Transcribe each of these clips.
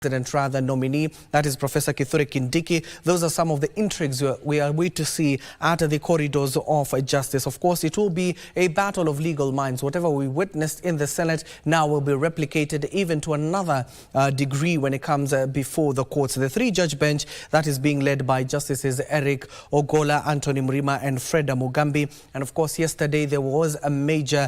President nominee, that is Professor Kithure Kindiki. Those are some of the intrigues we are waiting to see at the corridors of justice. Of course, it will be a battle of legal minds. Whatever we witnessed in the Senate now will be replicated even to another degree when it comes before the courts. The three-judge bench that is being led by Justices Eric Ogolla, Anthony Mrima and Freda Mugambi. And of course, yesterday there was a major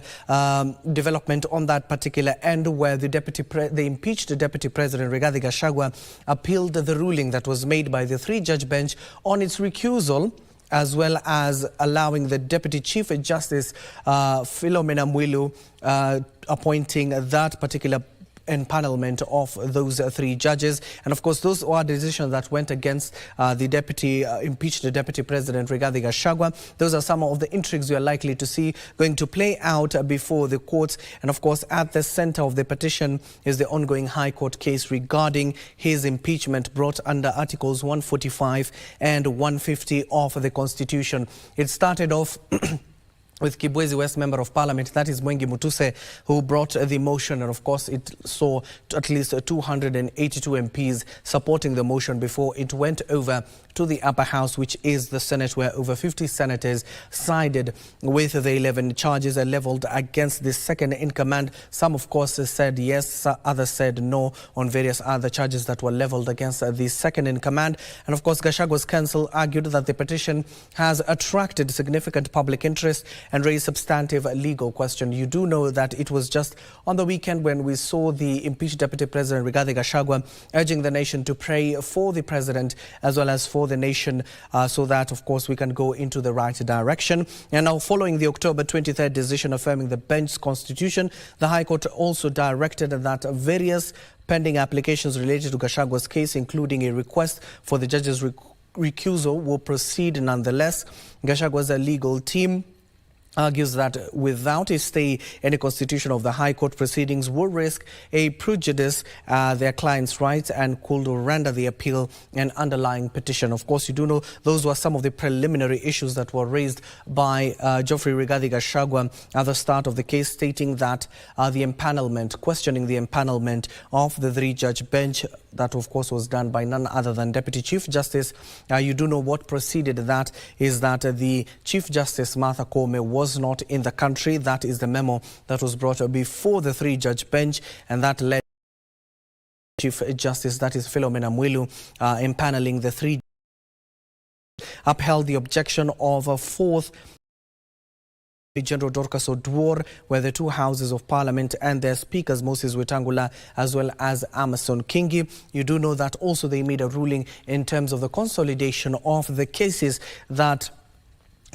development on that particular end where the impeached Deputy President Rigathi Gachagua appealed the ruling that was made by the three-judge bench on its recusal, as well as allowing the Deputy Chief Justice Philomena Mwilu appointing that particular empanelment of those three judges. And of course, those are decisions that went against the impeached Deputy President Rigathi Gachagua. Those are some of the intrigues we are likely to see going to play out before the courts. And of course, at the center of the petition is the ongoing High Court case regarding his impeachment brought under Articles 145 and 150 of the Constitution. It started off with Kibwezi West Member of Parliament, that is Mwengi Mutuse, who brought the motion. And of course, it saw at least 282 MPs supporting the motion before it went over to the upper house, which is the Senate, where over 50 senators sided with the 11 charges leveled against the second-in-command. Some, of course, said yes, others said no on various other charges that were leveled against the second-in-command. And of course, Gachagua's counsel argued that the petition has attracted significant public interest and raised substantive legal questions. You do know that it was just on the weekend when we saw the impeached Deputy President Rigathi Gachagua urging the nation to pray for the president as well as for the nation so that, of course, we can go into the right direction. And now, following the October 23rd decision affirming the bench's constitution, the High Court also directed that various pending applications related to Gachagua's case, including a request for the judge's recusal, will proceed nonetheless. Gachagua's legal team argues that without a stay, any constitution of the High Court proceedings will risk a prejudice their clients' rights and could render the appeal an underlying petition. Of course, you do know those were some of the preliminary issues that were raised by Geoffrey Rigathi Gachagua at the start of the case, stating that questioning the empanelment of the three-judge bench, that of course was done by none other than Deputy Chief Justice. You do know what preceded that is that the Chief Justice Martha Koome was not in the country. That is the memo that was brought before the three-judge bench, and that led Chief Justice, that is Philomena Mwilu, empaneling the three, upheld the objection of a fourth General Dorcas Oduor, where the two houses of Parliament and their speakers, Moses Wetangula as well as Amason Kingi. You do know that also they made a ruling in terms of the consolidation of the cases that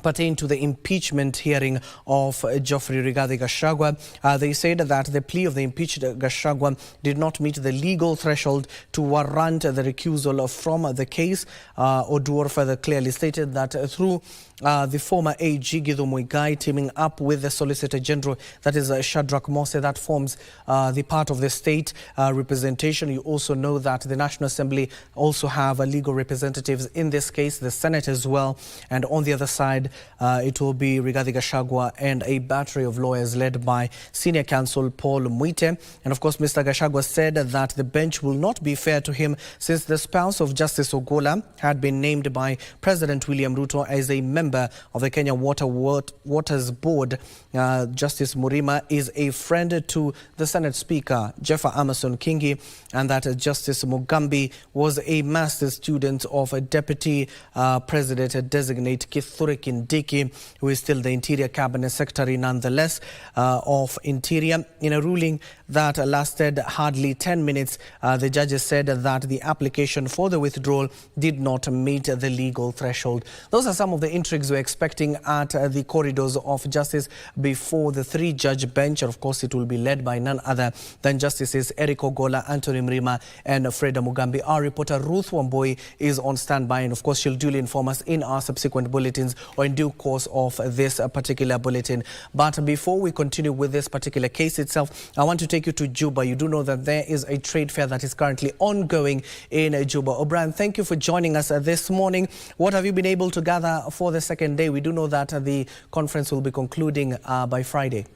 pertain to the impeachment hearing of Geoffrey Rigathi Gachagua. They said that the plea of the impeached Gachagua did not meet the legal threshold to warrant the recusal from the case. Oduor further clearly stated that through the former AG Githu Muigai teaming up with the Solicitor General, that is Shadrach Mose, that forms the part of the state representation. You also know that the National Assembly also have legal representatives in this case, the Senate as well. And on the other side, it will be Rigathi Gachagua and a battery of lawyers led by Senior Counsel Paul Mwite. And of course, Mr. Gachagua said that the bench will not be fair to him since the spouse of Justice Ogolla had been named by President William Ruto as a member of the Kenya Waters Board. Justice Mrima is a friend to the Senate Speaker, Jeffa Amason Kingi, and that Justice Mugambi was a master's student of a Deputy President-designate Kithure Kindiki, who is still the Interior Cabinet Secretary nonetheless of Interior. In a ruling that lasted hardly 10 minutes, the judges said that the application for the withdrawal did not meet the legal threshold. Those are some of the intrigues we're expecting at the corridors of justice before the three-judge bench. Of course, it will be led by none other than Justices Eric Ogolla, Anthony Mrima and Freda Mugambi. Our reporter Ruth Wamboi is on standby, and of course she'll duly inform us in our subsequent bulletins or in due course of this particular bulletin. But before we continue with this particular case itself, I want to take you to Juba. You do know that there is a trade fair that is currently ongoing in Juba. O'Brien, thank you for joining us this morning. What have you been able to gather for the second day? We do know that the conference will be concluding by Friday.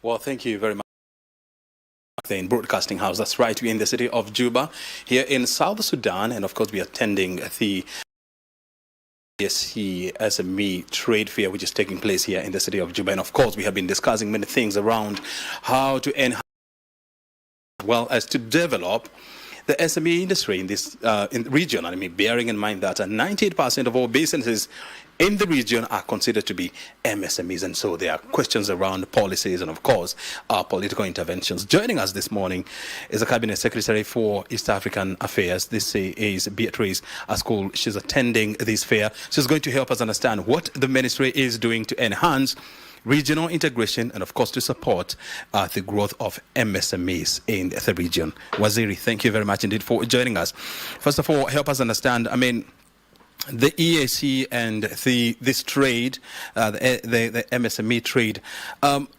Well, thank you very much. In Broadcasting House, that's right. We're in the city of Juba, here in South Sudan, and of course, we are attending the KBC SME trade fair, which is taking place here in the city of Juba. And of course, we have been discussing many things around how to enhance, as well as to develop the SME industry in this in the region. I mean, bearing in mind that 98% of all businesses in the region are considered to be MSMEs, and so there are questions around policies and, of course, political interventions. Joining us this morning is the Cabinet Secretary for East African Affairs. This is Beatrice Askul. She's attending this fair. She's going to help us understand what the ministry is doing to enhance regional integration and, of course, to support the growth of MSMEs in the region. Waziri, thank you very much indeed for joining us. First of all, help us understand, I mean, the EAC and this trade, the MSME trade,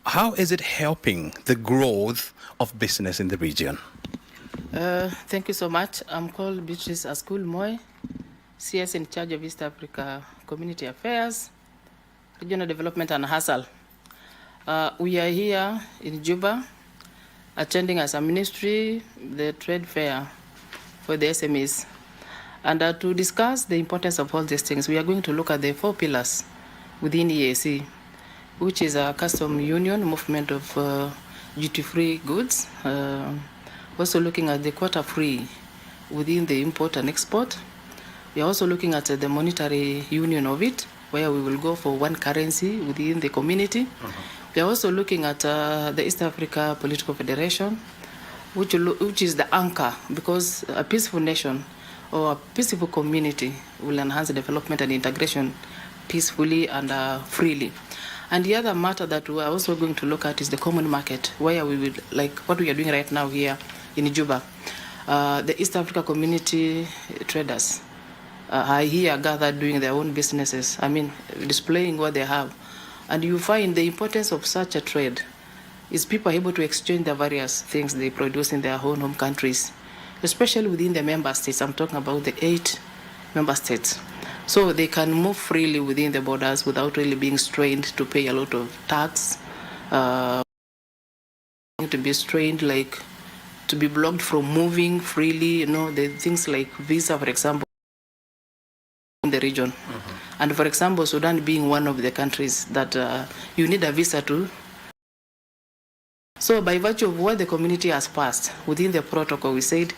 how is it helping the growth of business in the region? Thank you so much. I'm called Beatrice Askul Moy, CS in charge of East Africa Community Affairs, Regional Development and Hustle. We are here in Juba, attending as a ministry the trade fair for the SMEs. And to discuss the importance of all these things, we are going to look at the 4 pillars within EAC, which is a custom union, movement of duty-free goods, also looking at the quota-free within the import and export. We are also looking at the monetary union of it, where we will go for one currency within the community. We are also looking at the East Africa Political Federation, which is the anchor, because a peaceful nation or a peaceful community will enhance development and integration peacefully and freely. And the other matter that we are also going to look at is the common market, where we will, like what we are doing right now here in Juba. The East Africa community traders are here gathered doing their own businesses, I mean, displaying what they have. And you find the importance of such a trade is people are able to exchange the various things they produce in their own home countries, especially within the member states. I'm talking about the 8 member states. So they can move freely within the borders without really being strained to pay a lot of tax, to be strained, like to be blocked from moving freely, the things like visa, for example, in the region. And for example, Sudan being one of the countries that you need a visa to. So by virtue of what the community has passed within the protocol, we said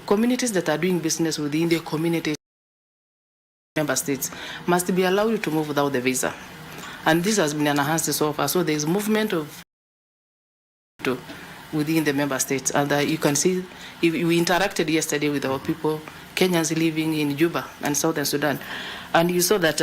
communities that are doing business within the community member states must be allowed to move without the visa. And this has been enhanced so far. So there is movement of within the member states. And you can see, we interacted yesterday with our people, Kenyans living in Juba and Southern Sudan. And you saw that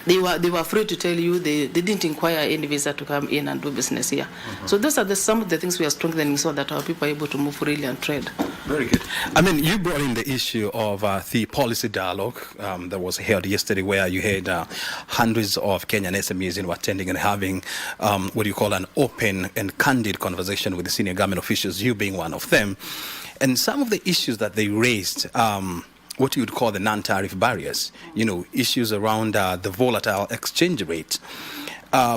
they were free to tell you they didn't inquire any visa to come in and do business here. So those are some of the things we are strengthening so that our people are able to move freely and trade. Very good. I mean, you brought in the issue of the policy dialogue that was held yesterday, where you had hundreds of Kenyan SMEs attending and having what you call an open and candid conversation with the senior government officials, you being one of them. And some of the issues that they raised, what you would call the non-tariff barriers, issues around the volatile exchange rate,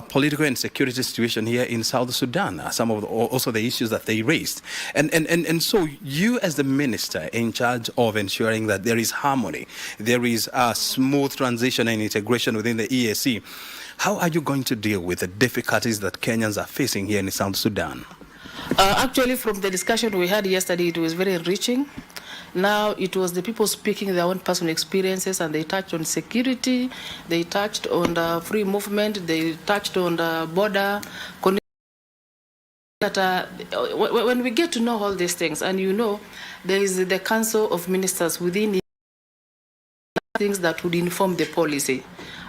political and security situation here in South Sudan, some of also the issues that they raised. And so you as the minister in charge of ensuring that there is harmony, there is a smooth transition and integration within the EAC, how are you going to deal with the difficulties that Kenyans are facing here in South Sudan? Actually, from the discussion we had yesterday, it was very enriching. Now it was the people speaking their own personal experiences, and they touched on security, they touched on the free movement, they touched on the border connection. When we get to know all these things, and there is the Council of Ministers within things that would inform the policy.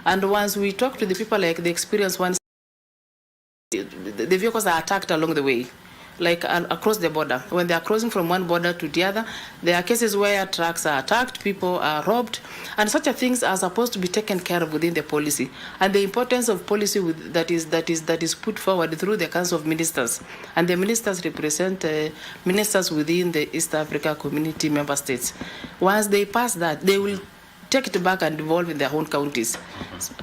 And once we talk to the people, like the experience once, the vehicles are attacked along the way, like across the border. When they are crossing from one border to the other, there are cases where trucks are attacked, people are robbed, and such things are supposed to be taken care of within the policy. And the importance of policy that is put forward through the Council of Ministers, and the ministers represent ministers within the East Africa Community member states. Once they pass that, they will take it back and devolve in their own counties,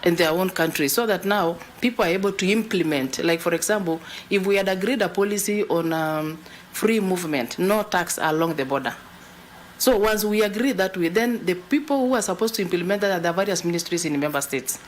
in their own countries, so that now people are able to implement. Like, for example, if we had agreed a policy on free movement, no tax along the border. So once we agree that way, then the people who are supposed to implement that are the various ministries in the member states.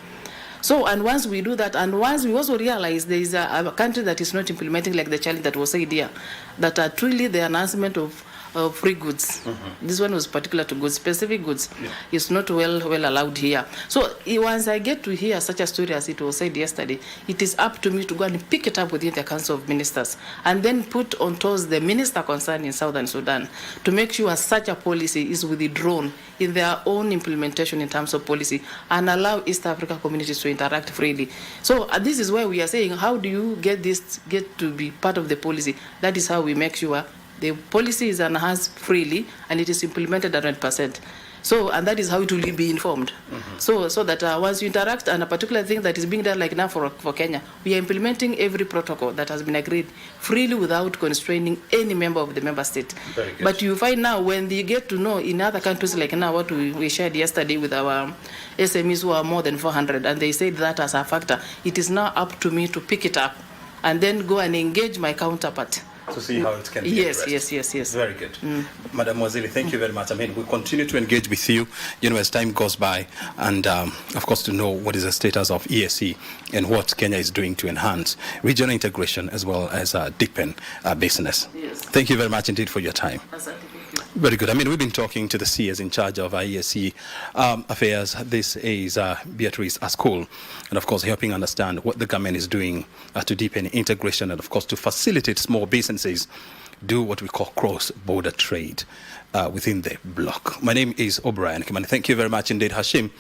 So, and once we do that, and once we also realize there is a country that is not implementing, like the challenge that was said here, that truly the announcement of free goods. This one was particular to goods, specific goods. It's not well allowed here. So once I get to hear such a story as it was said yesterday, it is up to me to go and pick it up within the Council of Ministers and then put on toes the minister concerned in Southern Sudan to make sure such a policy is withdrawn in their own implementation in terms of policy and allow East Africa communities to interact freely. So this is where we are saying, how do you get to be part of the policy? That is how we make sure the policy is enhanced freely and it is implemented 100%. So, and that is how it will be informed. So that once you interact on a particular thing that is being done, like now for Kenya, we are implementing every protocol that has been agreed freely without constraining any member of the member state. But you find now when you get to know in other countries, like now what we shared yesterday with our SMEs who are more than 400, and they said that as a factor, it is now up to me to pick it up and then go and engage my counterpart. To see how it can be Yes. Very good. Madam Waziri, thank you very much. I mean, we continue to engage with you, as time goes by, and of course to know what is the status of EAC and what Kenya is doing to enhance regional integration as well as deepen business. Yes. Thank you very much indeed for your time. Very good. I mean, we've been talking to the CS in charge of IEC affairs. This is Beatrice Askul, and of course helping understand what the government is doing to deepen integration and of course to facilitate small businesses do what we call cross-border trade within the bloc. My name is O'Brien Kimani. Thank you very much indeed, Hashim.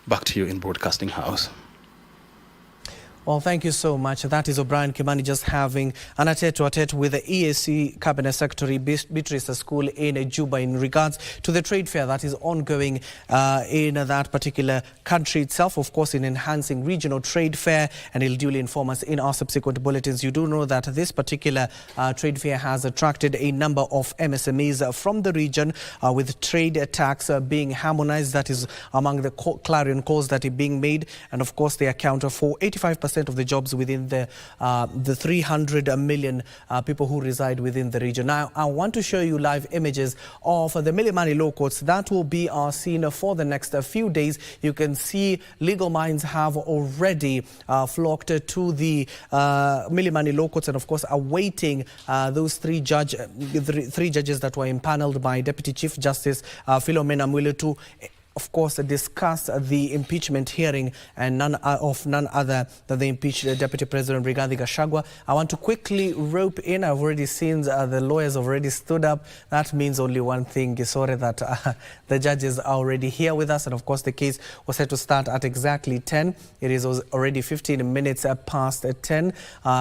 Back to you in Broadcasting House. Well, thank you so much. That is O'Brien Kimani just having an a-tete-a-tete with the EAC Cabinet Secretary Beatrice Askul in Juba in regards to the trade fair that is ongoing in that particular country itself, of course, in enhancing regional trade fair, and he'll duly inform us in our subsequent bulletins. You do know that this particular trade fair has attracted a number of MSMEs from the region with trade tax being harmonized. That is among the clarion calls that are being made, and of course they account for 85% of the jobs within the 300 million people who reside within the region. Now, I want to show you live images of the Milimani Law Courts. That will be our scene for the next few days. You can see legal minds have already flocked to the Milimani Law Courts and, of course, awaiting those three judges that were impaneled by Deputy Chief Justice Philomena Mwilu to of course, discuss the impeachment hearing and none other than the impeached Deputy President Rigathi Gachagua. I want to quickly rope in. I've already seen the lawyers have already stood up. That means only one thing, Gisore, that the judges are already here with us. And of course, the case was set to start at exactly 10. It is already 15 minutes past 10.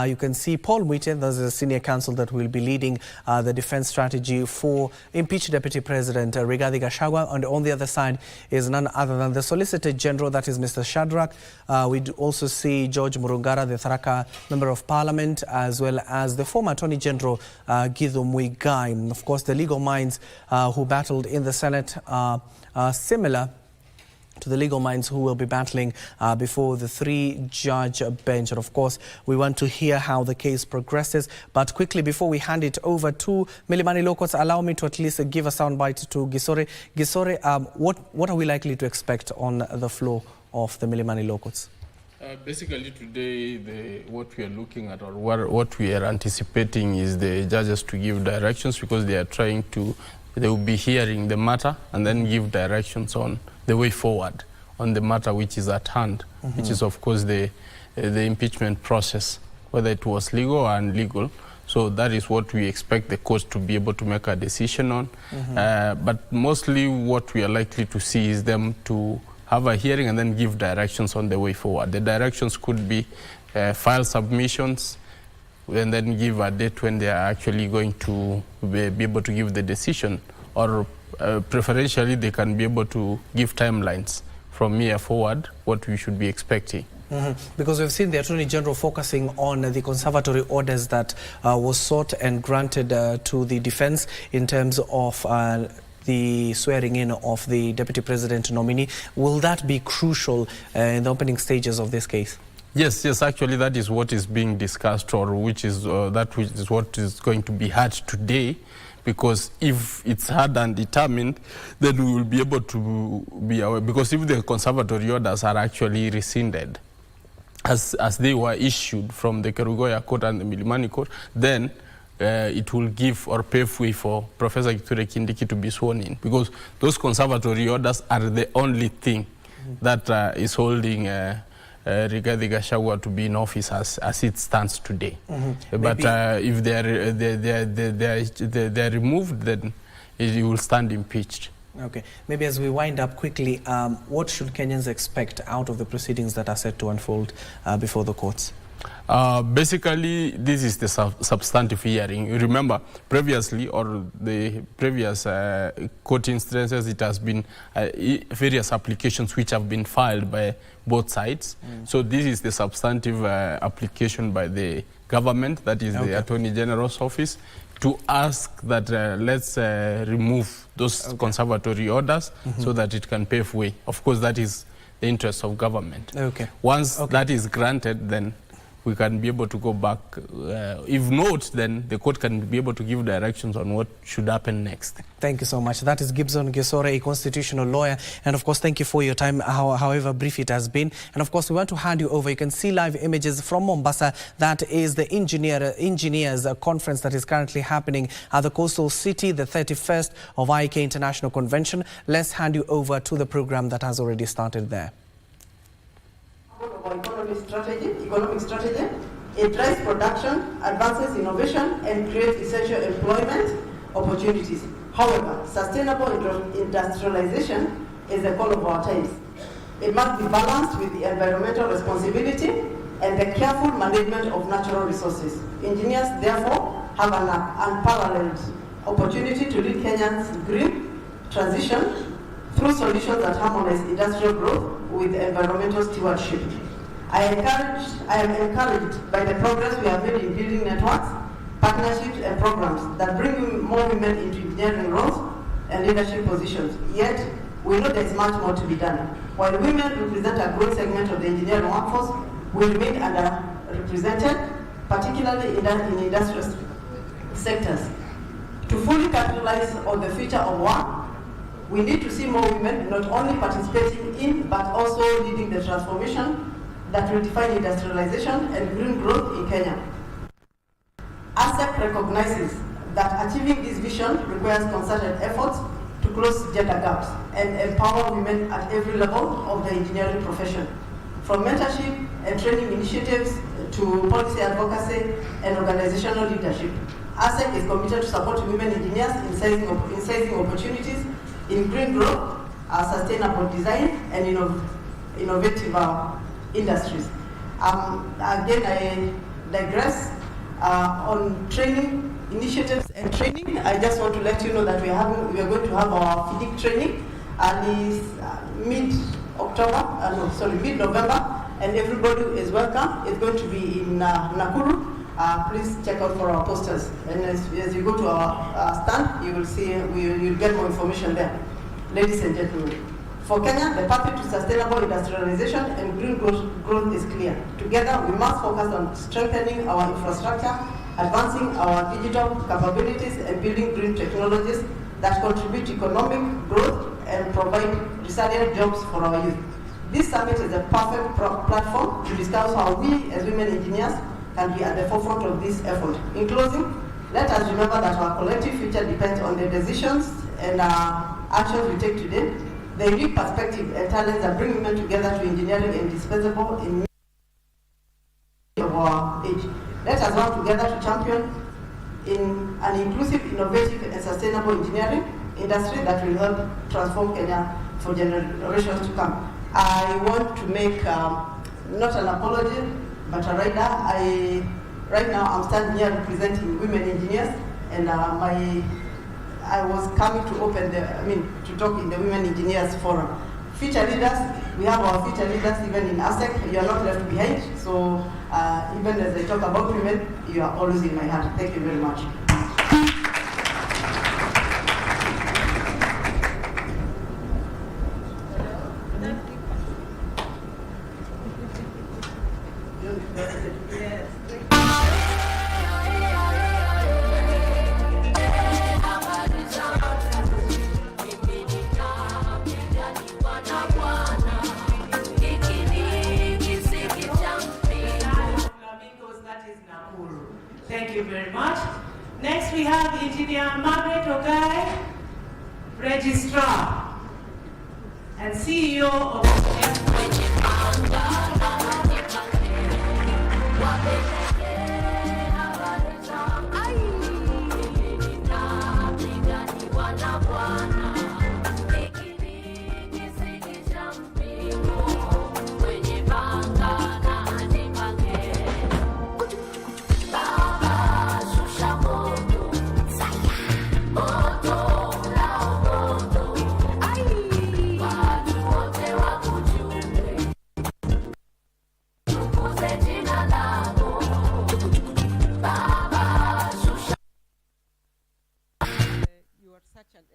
You can see Paul Mwite, there's a senior counsel that will be leading the defense strategy for impeached Deputy President Rigathi Gachagua. And on the other side is none other than the Solicitor General, that is Mr. Shadrach. We also see George Murungara, the Tharaka Member of Parliament, as well as the former Attorney General, Githu Muigai. And of course, the legal minds who battled in the Senate are similar to the legal minds who will be battling before the three-judge bench. And of course, we want to hear how the case progresses. But quickly, before we hand it over to Milimani Law Courts, allow me to at least give a soundbite to Gisore. Gisore, what are we likely to expect on the floor of the Milimani Law Courts? Basically today, what we are looking at or what we are anticipating is the judges to give directions, because they will be hearing the matter and then give directions on the way forward on the matter which is at hand, which is of course the impeachment process, whether it was legal or unlegal. So that is what we expect the courts to be able to make a decision on. But mostly what we are likely to see is them to have a hearing and then give directions on the way forward. The directions could be file submissions and then give a date when they are actually going to be able to give the decision, or preferentially they can be able to give timelines from here forward what we should be expecting. Because we've seen the Attorney General focusing on the conservatory orders that was sought and granted to the defense in terms of the swearing in of the Deputy President nominee. Will that be crucial in the opening stages of this case? Yes, actually that is what is being discussed, or which is what is going to be heard today, because if it's heard and determined, then we will be able to be aware, because if the conservatory orders are actually rescinded as they were issued from the Kerugoya Court and the Milimani Court, then it will give or pave way for Professor Kithure Kindiki to be sworn in, because those conservatory orders are the only thing that is holding Rigathi Gachagua to be in office as it stands today. But if they are removed, then he will stand impeached. Okay, maybe as we wind up quickly, what should Kenyans expect out of the proceedings that are set to unfold before the courts? Basically, this is the substantive hearing. You remember, previously, or the previous court instances, it has been various applications which have been filed by both sides. So this is the substantive application by the government, that is the Attorney General's office, to ask that let's remove those conservatory orders so that it can pave way. Of course, that is the interest of government. Once that is granted, then we can be able to go back. If not, then the court can be able to give directions on what should happen next. Thank you so much. That is Gibson Gesore, a constitutional lawyer. And of course, thank you for your time, however brief it has been. And of course, we want to hand you over. You can see live images from Mombasa. That is the engineers conference that is currently happening at the coastal city, the 31st of IEK International Convention. Let's hand you over to the program that has already started there. Our economic strategy, it drives production, advances innovation, and creates essential employment opportunities. However, sustainable industrialization is the call of our times. It must be balanced with the environmental responsibility and the careful management of natural resources. Engineers, therefore, have an unparalleled opportunity to lead Kenya's green transition through solutions that harmonize industrial growth with environmental stewardship. I am encouraged by the progress we have made in building networks, partnerships, and programs that bring more women into engineering roles and leadership positions. Yet, we know there is much more to be done. While women represent a growing segment of the engineering workforce, we remain underrepresented, particularly in industrial sectors. To fully capitalize on the future of work, we need to see more women not only participating in, but also leading the transformation that will define industrialization and green growth in Kenya. ASEC recognizes that achieving this vision requires concerted efforts to close gender gaps and empower women at every level of the engineering profession. From mentorship and training initiatives to policy advocacy and organizational leadership, ASEC is committed to support women engineers in seizing opportunities in green growth, sustainable design, and innovative industries. Again, I digress on training initiatives and training. I just want to let you know that we are going to have our FIDIC training mid-November, and everybody is welcome. It's going to be in Nakuru. Please check out for our posters, and as you go to our stand, you will see, you'll get more information there. Ladies and gentlemen, for Kenya, the path to sustainable industrialization and green growth is clear. Together, we must focus on strengthening our infrastructure, advancing our digital capabilities, and building green technologies that contribute to economic growth and provide resilient jobs for our youth. This summit is a perfect platform to discuss how we, as women engineers, can be at the forefront of this effort. In closing, let us remember that our collective future depends on the decisions and actions we take today. The unique perspective and talents that bring women together to engineering are indispensable in of our age. Let us work together to champion in an inclusive, innovative, and sustainable engineering industry that will help transform Kenya for generations to come. I want to make not an apology, but a rider. Right now I'm standing here representing women engineers, and I was coming to talk in the Women Engineers Forum. Future leaders, we have our future leaders even in ASEC. You are not left behind. So even as I talk about women, you are always in my heart. Thank you very much. Thank you very much. Next we have Engineer Margaret Ogai, Registrar and CEO of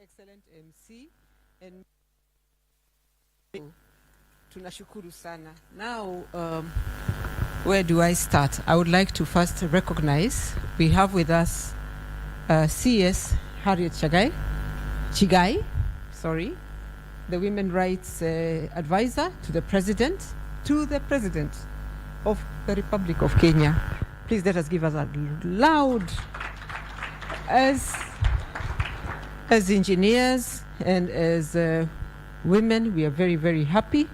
excellent MC and tunashukuru sana. Now, where do I start? I would like to first recognize we have with us CS Harriet Chigai, the Women Rights Advisor to the President of the Republic of Kenya. Please let us give us a loud as engineers and as women, we are very, very happy.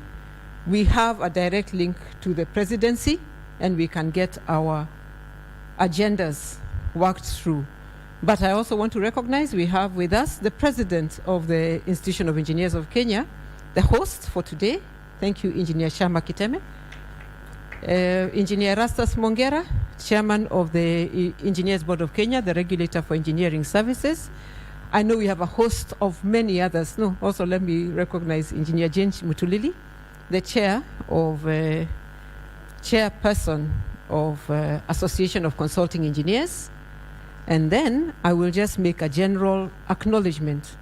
We have a direct link to the presidency and we can get our agendas worked through. But I also want to recognize we have with us the president of the Institution of Engineers of Kenya, the host for today. Thank you, Engineer Shama Kiteme. Engineer Rastas Mongera, chairman of the Engineers Board of Kenya, the regulator for engineering services. I know we have a host of many others. No, also let me recognize Engineer James Mutulili, the chairperson of Association of Consulting Engineers. And then I will just make a general acknowledgement.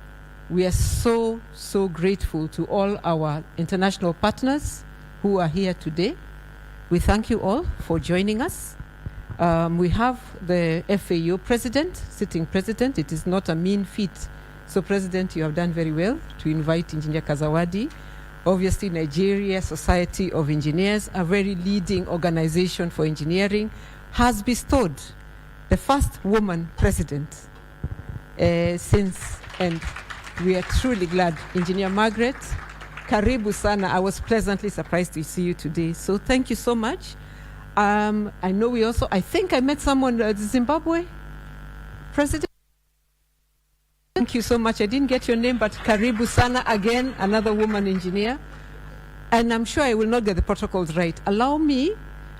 We are so, so grateful to all our international partners who are here today. We thank you all for joining us. We have the FAO president, sitting president. It is not a mean feat. So, President, you have done very well to invite Engineer Kazawadi. Obviously, Nigeria Society of Engineers, a very leading organization for engineering, has bestowed the first woman president and we are truly glad. Engineer Margaret, karibu sana. I was pleasantly surprised to see you today. So, thank you so much. I know I think I met someone, Zimbabwe president. Thank you so much. I didn't get your name, but karibu sana again, another woman engineer. And I'm sure I will not get the protocols right. Allow me,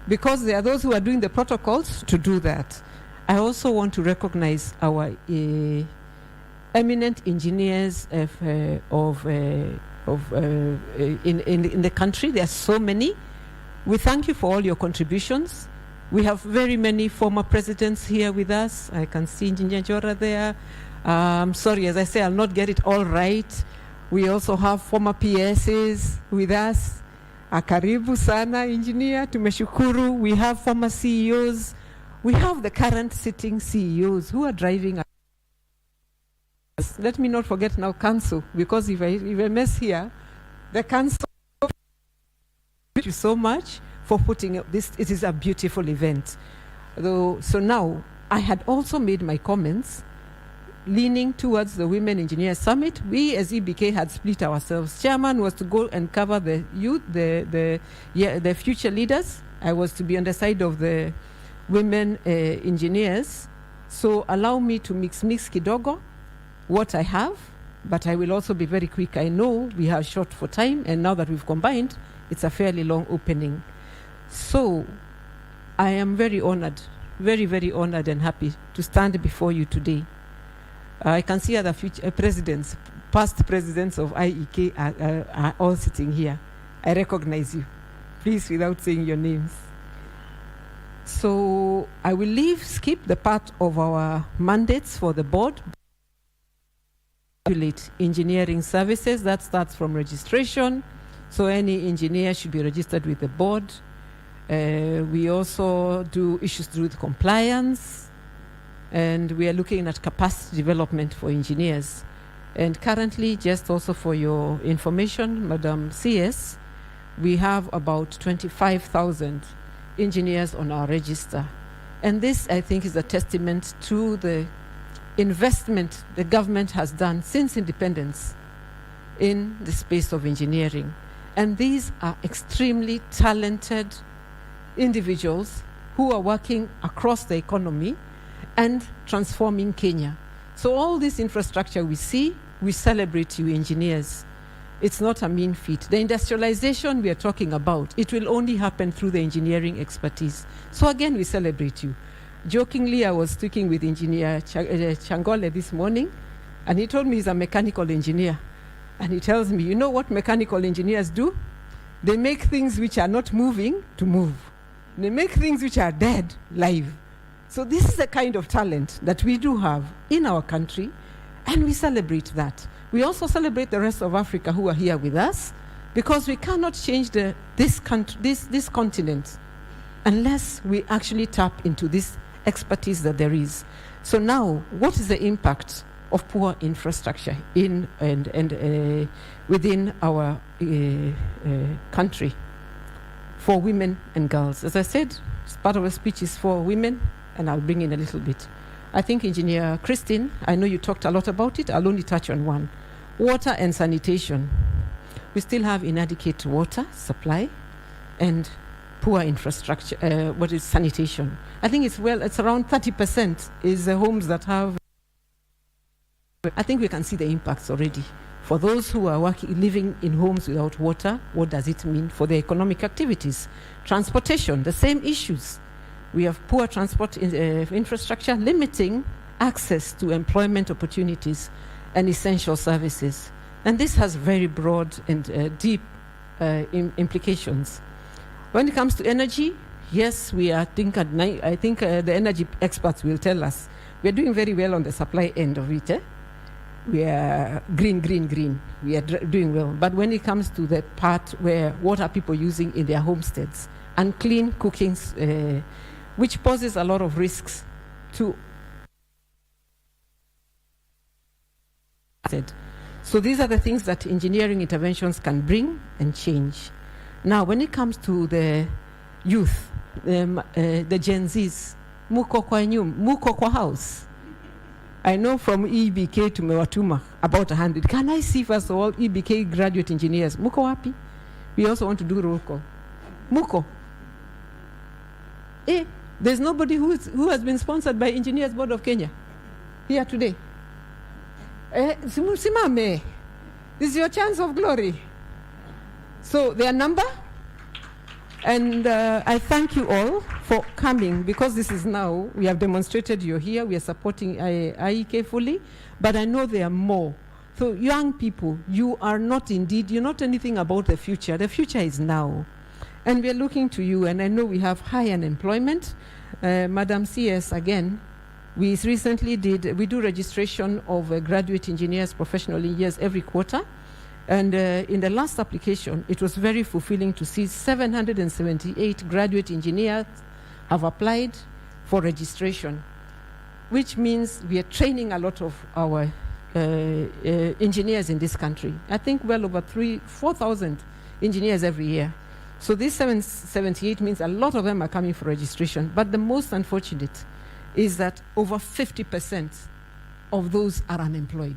because there are those who are doing the protocols, to do that. I also want to recognize our eminent engineers in the country. There are so many. We thank you for all your contributions. We have very many former presidents here with us. I can see Engineer Jora there. Sorry, as I say, I'll not get it all right. We also have former PSs with us. Karibu sana, engineer, tumeshukuru. We have former CEOs. We have the current sitting CEOs who are driving us. Let me not forget now council, because if I mess here, the council. Thank you so much for putting up this. It is a beautiful event. So now, I had also made my comments leaning towards the Women Engineers Summit. We as EBK had split ourselves. Chairman was to go and cover the youth, the future leaders. I was to be on the side of the women engineers. So allow me to mix kidogo what I have, but I will also be very quick. I know we are short for time, and now that we've combined, it's a fairly long opening. So I am very honored, very, very honored and happy to stand before you today. I can see other future presidents, past presidents of IEK are all sitting here. I recognize you. Please, without saying your names. So I will skip the part of our mandates for the board. Engineering services, that starts from registration. So any engineer should be registered with the board. We also do issues to do with compliance, and we are looking at capacity development for engineers. And currently, just also for your information, Madam CS, we have about 25,000 engineers on our register. And this, I think, is a testament to the investment the government has done since independence in the space of engineering. And these are extremely talented individuals who are working across the economy and transforming Kenya. So all this infrastructure we see, we celebrate you engineers. It's not a mean feat. The industrialization we are talking about, it will only happen through the engineering expertise. So again, we celebrate you. Jokingly, I was speaking with Engineer Changole this morning, and he told me he's a mechanical engineer. And he tells me, you know what mechanical engineers do? They make things which are not moving to move. They make things which are dead live. So this is the kind of talent that we do have in our country, and we celebrate that. We also celebrate the rest of Africa who are here with us, because we cannot change this continent unless we actually tap into this expertise that there is. So now, what is the impact of poor infrastructure in and within our country for women and girls? As I said, part of the speech is for women, and I'll bring in a little bit. I think Engineer Christine, I know you talked a lot about it. I'll only touch on one. Water and sanitation. We still have inadequate water supply and poor infrastructure. What is sanitation? I think it's around 30% is the homes that have. I think we can see the impacts already. For those who are living in homes without water, what does it mean for their economic activities? Transportation, the same issues. We have poor transport infrastructure, limiting access to employment opportunities and essential services. And this has very broad and deep implications. When it comes to energy, yes, I think the energy experts will tell us we are doing very well on the supply end of it. We are green. We are doing well. But when it comes to the part where what are people using in their homesteads, unclean cookings, which poses a lot of risks to. So these are the things that engineering interventions can bring and change. Now, when it comes to the youth, the Gen Zs, muko kwa nyum, muko kwa house. I know from EBK to Mewatuma, about 100. Can I see, first of all, EBK graduate engineers? Muko wapi? We also want to do roll call. Muko. There's nobody who has been sponsored by Engineers Board of Kenya here today. Simame. This is your chance of glory. So their number, and I thank you all for coming, because this is now, we have demonstrated you're here, we are supporting IEK fully, but I know there are more. So young people, you're not anything about the future. The future is now. And we are looking to you, and I know we have high unemployment. Madam CS, again, we do registration of graduate engineers, professional engineers every quarter. And in the last application, it was very fulfilling to see 778 graduate engineers have applied for registration, which means we are training a lot of our engineers in this country. I think well over 4,000 engineers every year. So this 778 means a lot of them are coming for registration. But the most unfortunate is that over 50% of those are unemployed.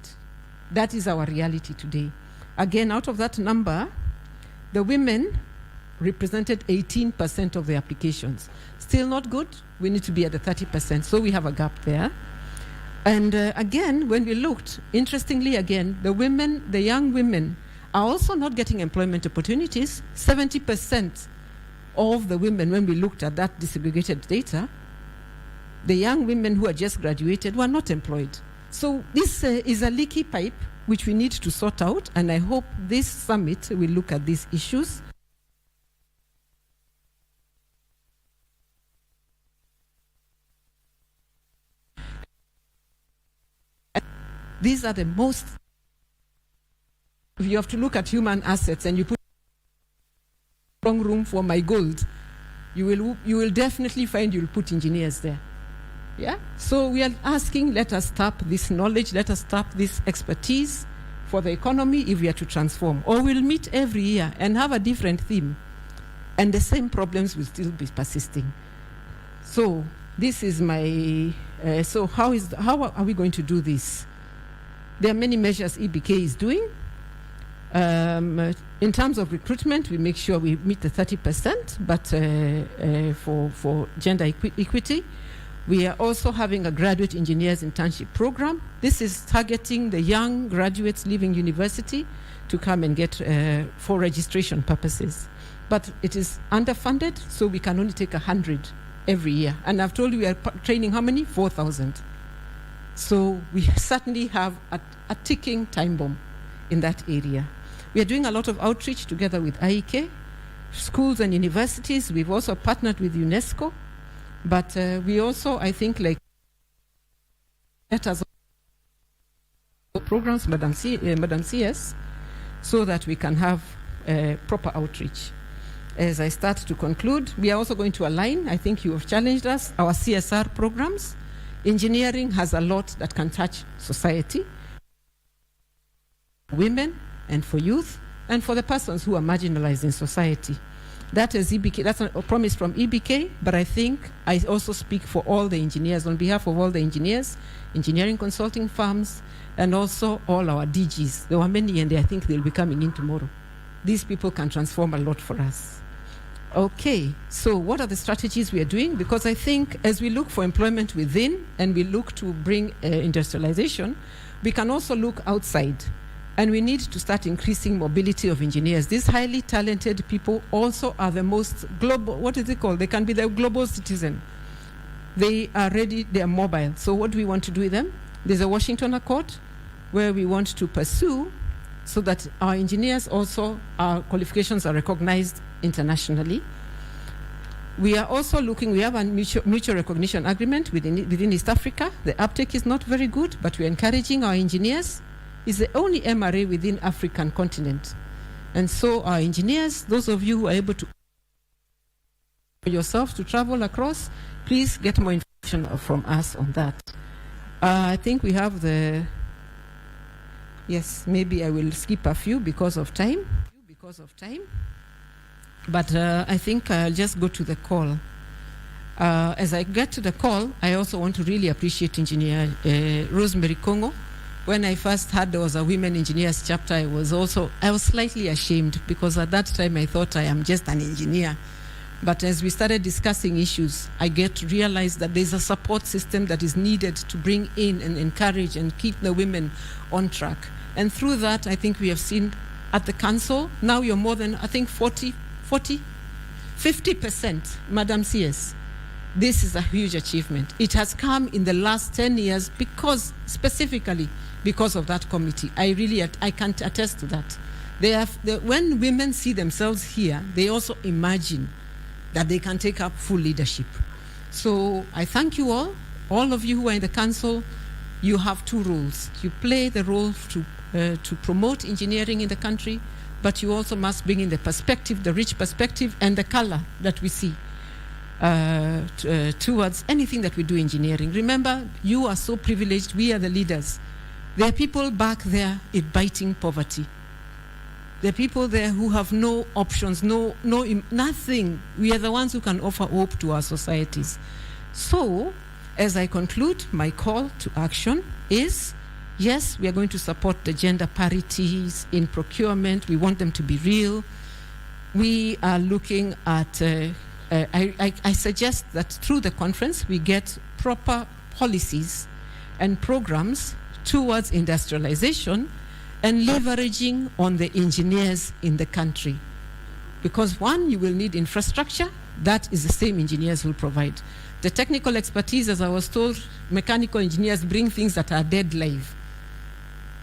That is our reality today. Again, out of that number, the women represented 18% of the applications. Still not good. We need to be at the 30%. So we have a gap there. And again, when we looked, interestingly again, the young women are also not getting employment opportunities. 70% of the women, when we looked at that disaggregated data, the young women who are just graduated were not employed. So this is a leaky pipe which we need to sort out, and I hope this summit will look at these issues. These are the most. If you have to look at human assets and you put wrong room for my gold, you will definitely find you'll put engineers there. Yeah? So we are asking, let us tap this knowledge, let us tap this expertise for the economy if we are to transform. Or we'll meet every year and have a different theme, and the same problems will still be persisting. So this is my, so how are we going to do this? There are many measures EBK is doing. In terms of recruitment, we make sure we meet the 30%, but for gender equity. We are also having a graduate engineers internship program. This is targeting the young graduates leaving university to come and get for registration purposes. But it is underfunded, so we can only take 100 every year. And I've told you we are training how many? 4,000. So we certainly have a ticking time bomb in that area. We are doing a lot of outreach together with IEK, schools and universities. We've also partnered with UNESCO. But we also, I think, like letters programs, Madam CS, so that we can have proper outreach. As I start to conclude, we are also going to align, I think you have challenged us, our CSR programs. Engineering has a lot that can touch society, women and for youth, and for the persons who are marginalized in society. That is EBK, that's a promise from EBK, but I think I also speak for all the engineers, on behalf of all the engineers, engineering consulting firms, and also all our DGs. There were many, and I think they'll be coming in tomorrow. These people can transform a lot for us. Okay, so what are the strategies we are doing? Because I think as we look for employment within, and we look to bring industrialization, we can also look outside. And we need to start increasing mobility of engineers. These highly talented people also are the most global, what is it called? They can be the global citizen. They are ready, they are mobile. So what do we want to do with them? There's a Washington Accord where we want to pursue so that our engineers also, our qualifications are recognized internationally. We are also looking, we have a mutual recognition agreement within East Africa. The uptake is not very good, but we're encouraging our engineers. Is the only MRA within African continent. And so our engineers, those of you who are able to yourself to travel across, please get more information from us on that. I think we have the, yes, maybe I will skip a few because of time. But I think I'll just go to the call. As I get to the call, I also want to really appreciate Engineer Rosemary Kongo. When I first heard there was a women engineers chapter, I was slightly ashamed, because at that time I thought I am just an engineer. But as we started discussing issues, I realized that there's a support system that is needed to bring in and encourage and keep the women on track. And through that, I think we have seen at the council, now you're more than, I think 50%, Madam CS. This is a huge achievement. It has come in the last 10 years specifically because of that committee. I can attest to that. When women see themselves here, they also imagine that they can take up full leadership. So I thank you all of you who are in the council. You have two roles. You play the role to promote engineering in the country, but you also must bring in the perspective, the rich perspective, and the color that we see towards anything that we do engineering. Remember, you are so privileged. We are the leaders. There are people back there biting poverty. There are people there who have no options, nothing. We are the ones who can offer hope to our societies. So, as I conclude, my call to action is, yes, we are going to support the gender parities in procurement. We want them to be real. We are looking at, I suggest that through the conference, we get proper policies and programs towards industrialization and leveraging on the engineers in the country. Because one, you will need infrastructure. That is the same engineers will provide. The technical expertise, as I was told, mechanical engineers bring things that are dead live.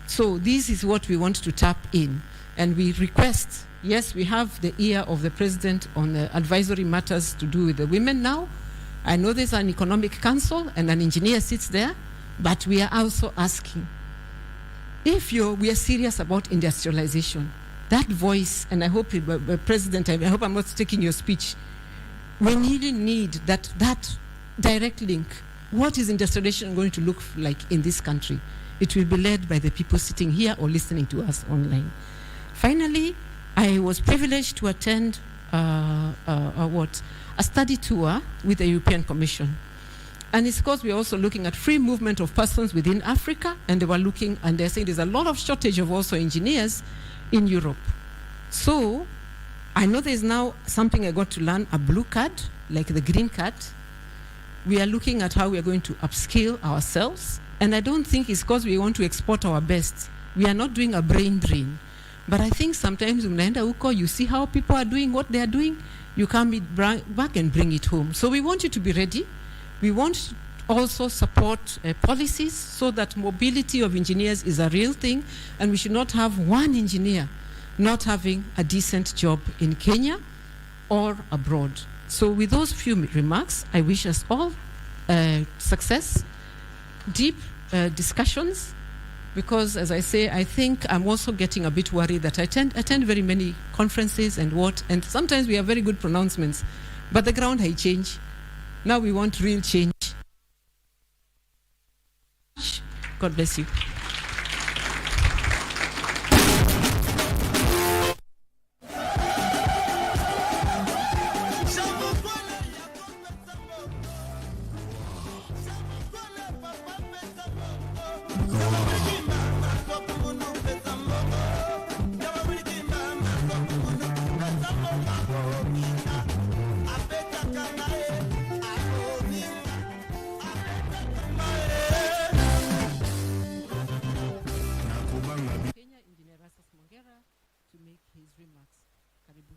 So this is what we want to tap in. And we request, yes, we have the ear of the president on the advisory matters to do with the women now. I know there's an economic council and an engineer sits there, but we are also asking, if we are serious about industrialization, that voice, and I hope, President, I hope I'm not taking your speech, We really need that direct link. What is industrialization going to look like in this country? It will be led by the people sitting here or listening to us online. Finally, I was privileged to attend a study tour with the European Commission. And it's because we're also looking at free movement of persons within Africa, and they're saying there's a lot of shortage of also engineers in Europe. So I know there's now something I got to learn, a blue card, like the green card. We are looking at how we are going to upskill ourselves. And I don't think it's because we want to export our best. We are not doing a brain drain. But I think sometimes unaenda huko, you see how people are doing what they are doing, you come back and bring it home. So we want you to be ready. We want also support policies so that mobility of engineers is a real thing, and we should not have one engineer not having a decent job in Kenya or abroad. So with those few remarks, I wish us all success, deep discussions, because as I say, I think I'm also getting a bit worried that I attend very many conferences and sometimes we have very good pronouncements, but the ground has changed. Now we want real change. God bless you. To make his remarks. Karibu.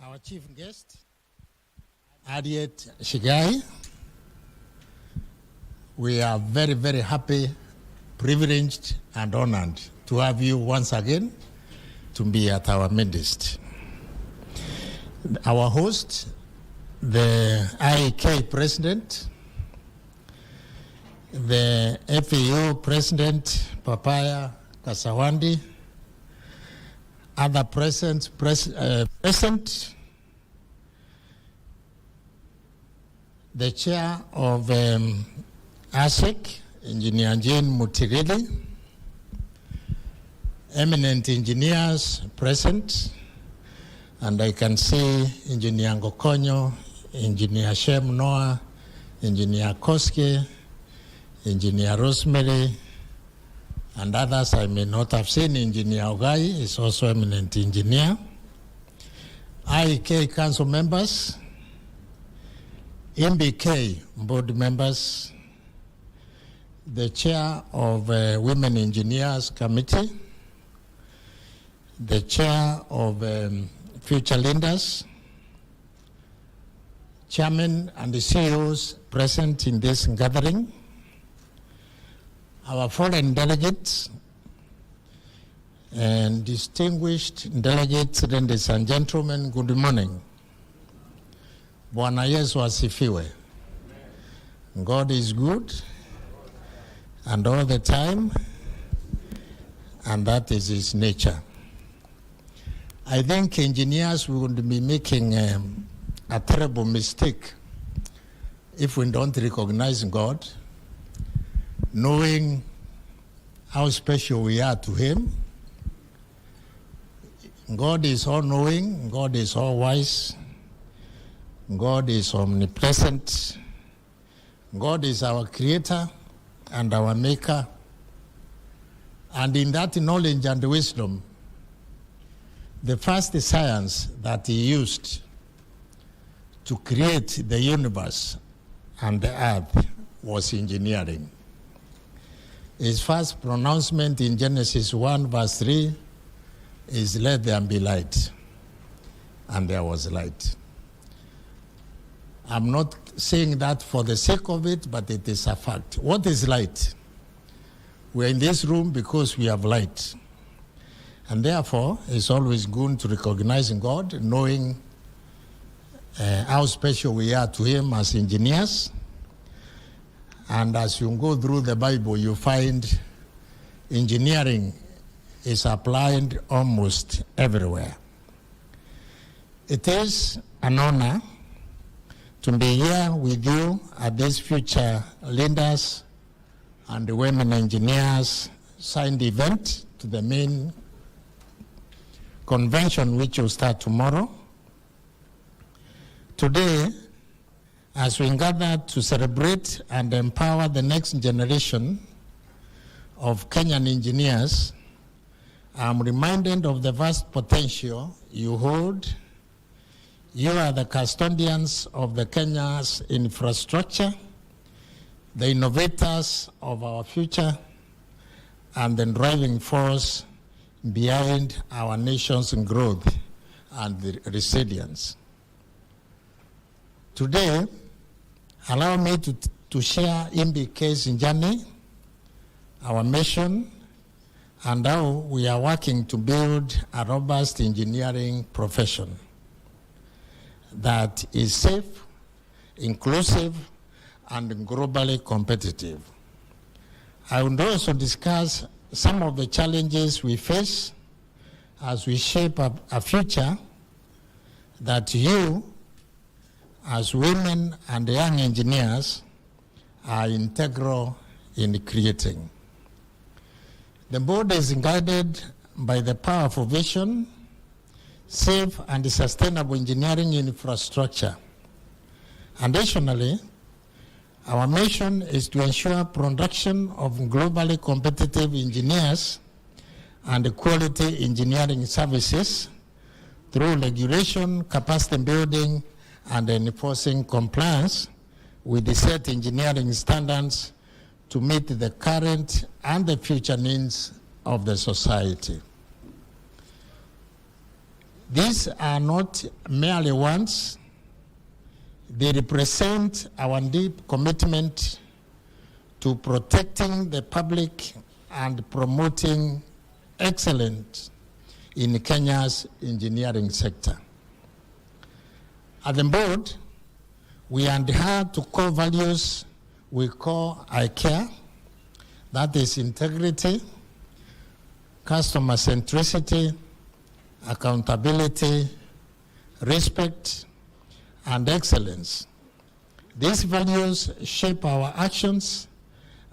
Our chief guest, Harriet Shigai. We are very, very happy, privileged, and honored to have you once again to be at our midst. Our host, the IEK president, the FAO president, Papaya Kasawandi, other present, the chair of ASEC, Engineer Jane Mutirili, eminent engineers present, and I can see Engineer Ngokonyo, Engineer Shem Noah, Engineer Koske, Engineer Rosemary, and others I may not have seen. Engineer Ogai is also eminent engineer. IEK council members, MBK board members, the chair of Women Engineers Committee, the chair of Future Leaders, chairman and the CEOs present in this gathering, our foreign delegates, and distinguished delegates, ladies and gentlemen, good morning. Bwana Yesu asifiwe. God is good, and all the time, and that is his nature. I think engineers would be making a terrible mistake if we don't recognize God, knowing how special we are to him. God is all-knowing, God is all-wise, God is omnipresent, God is our creator and our maker, and in that knowledge and wisdom, the first science that he used to create the universe and the earth was engineering. His first pronouncement in Genesis 1 verse 3 is, "Let there be light." and there was light. I'm not saying that for the sake of it, but it is a fact. What is light? We're in this room because we have light. And therefore, it's always good to recognize God, knowing how special we are to Him as engineers. And as you go through the Bible, you find engineering is applied almost everywhere. It is an honor to be here with you at this Future Leaders and the Women Engineers signed event to the main convention, which will start tomorrow. Today, as we gather to celebrate and empower the next generation of Kenyan engineers, I'm reminded of the vast potential you hold. You are the custodians of the Kenya's infrastructure, the innovators of our future, and the driving force behind our nation's growth and resilience. Today, allow me to share IEK's journey, our mission, and how we are working to build a robust engineering profession that is safe, inclusive, and globally competitive. I would also discuss some of the challenges we face as we shape a future that you, as women and young engineers, are integral in creating. The board is guided by the powerful vision, safe and sustainable engineering infrastructure. Additionally, our mission is to ensure production of globally competitive engineers and quality engineering services through regulation, capacity building, and enforcing compliance with the set engineering standards to meet the current and the future needs of the society. These are not merely wants. They represent our deep commitment to protecting the public and promoting excellence in Kenya's engineering sector. At the board, we adhere to core values we call IEK, that is integrity, customer centricity, accountability, respect, and excellence. These values shape our actions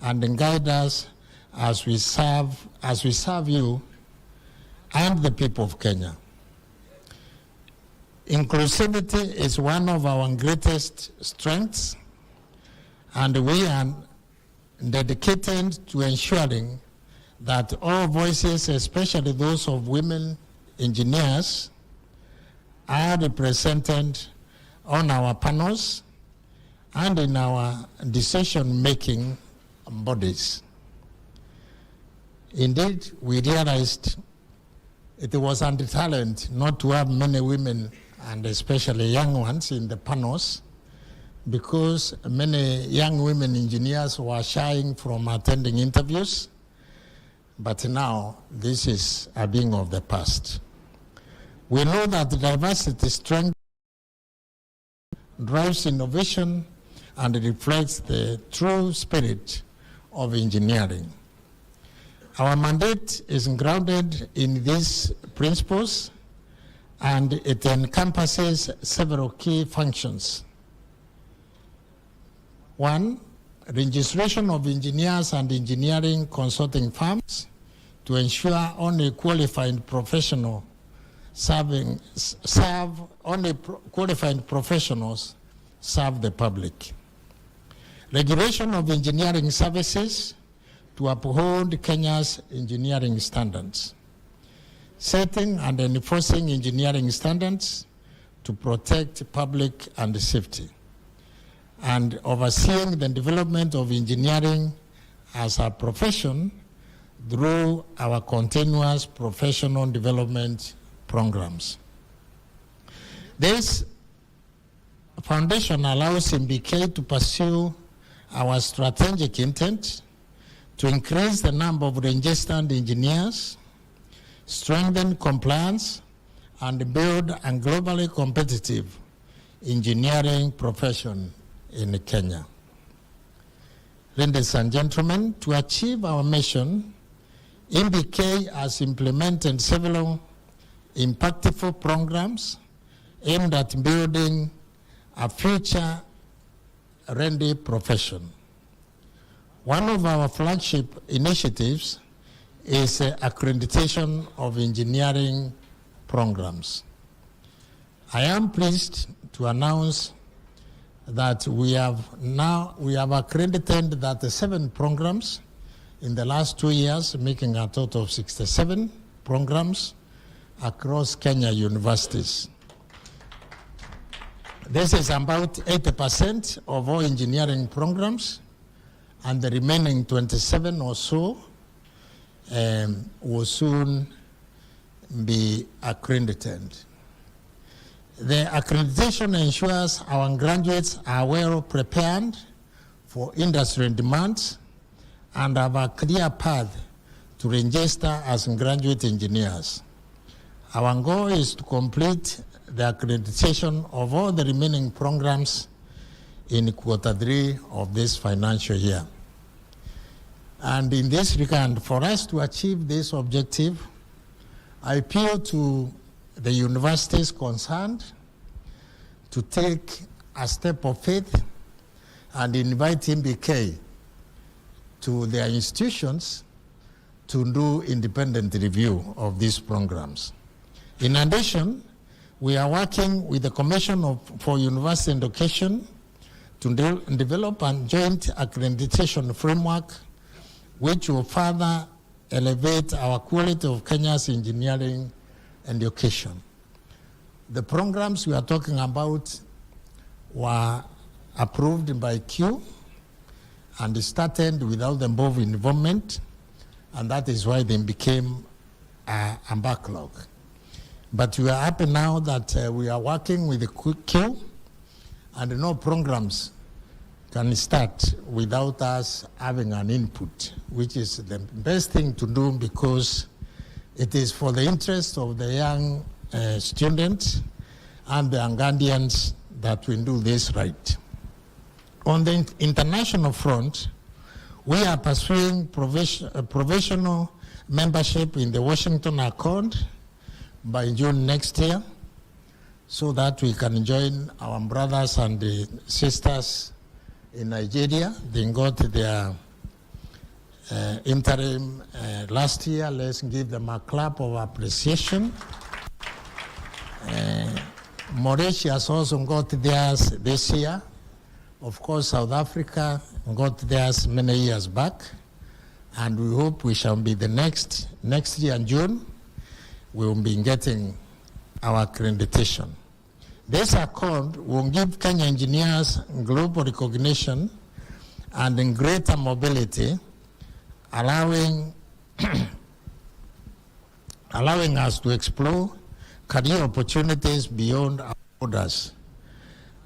and guide us as we serve you and the people of Kenya. Inclusivity is one of our greatest strengths, and we are dedicated to ensuring that all voices, especially those of women engineers, are represented on our panels and in our decision-making bodies. Indeed, we realized it was under talent not to have many women, and especially young ones, in the panels, because many young women engineers were shying from attending interviews. But now, this is a being of the past. We know that diversity strength drives innovation and reflects the true spirit of engineering. Our mandate is grounded in these principles, and it encompasses several key functions. One, registration of engineers and engineering consulting firms to ensure only qualified professionals serve the public. Regulation of engineering services to uphold Kenya's engineering standards. Setting and enforcing engineering standards to protect public and safety. And overseeing the development of engineering as a profession through our continuous professional development programs. This foundation allows IEK to pursue our strategic intent to increase the number of registered engineers, strengthen compliance, and build a globally competitive engineering profession in Kenya. Ladies and gentlemen, to achieve our mission, IEK has implemented several impactful programs aimed at building a future-ready profession. One of our flagship initiatives is accreditation of engineering programs. I am pleased to announce that we have accredited 37 programs in the last 2 years, making a total of 67 programs across Kenya universities. This is about 80% of all engineering programs, and the remaining 27 or so will soon be accredited. The accreditation ensures our graduates are well prepared for industry demands and have a clear path to register as graduate engineers. Our goal is to complete the accreditation of all the remaining programs in Q3 of this financial year. And in this regard, for us to achieve this objective, I appeal to the universities concerned to take a step of faith and invite IEK to their institutions to do independent review of these programs. In addition, we are working with the Commission for University Education to develop a joint accreditation framework which will further elevate our quality of Kenya's engineering education. The programs we are talking about were approved by Q and started without the above involvement, and that is why they became a backlog. But we are happy now that we are working with the Q, and no programs can start without us having an input, which is the best thing to do because it is for the interest of the young students and the guardians that we do this right. On the international front, we are pursuing provisional membership in the Washington Accord by June next year so that we can join our brothers and sisters in Nigeria. They got their interim last year. Let's give them a clap of appreciation. Mauritius also got theirs this year. Of course, South Africa got theirs many years back, and we hope we shall be the next year in June, we will be getting our accreditation. This accord will give Kenya engineers global recognition and greater mobility, allowing us to explore career opportunities beyond our borders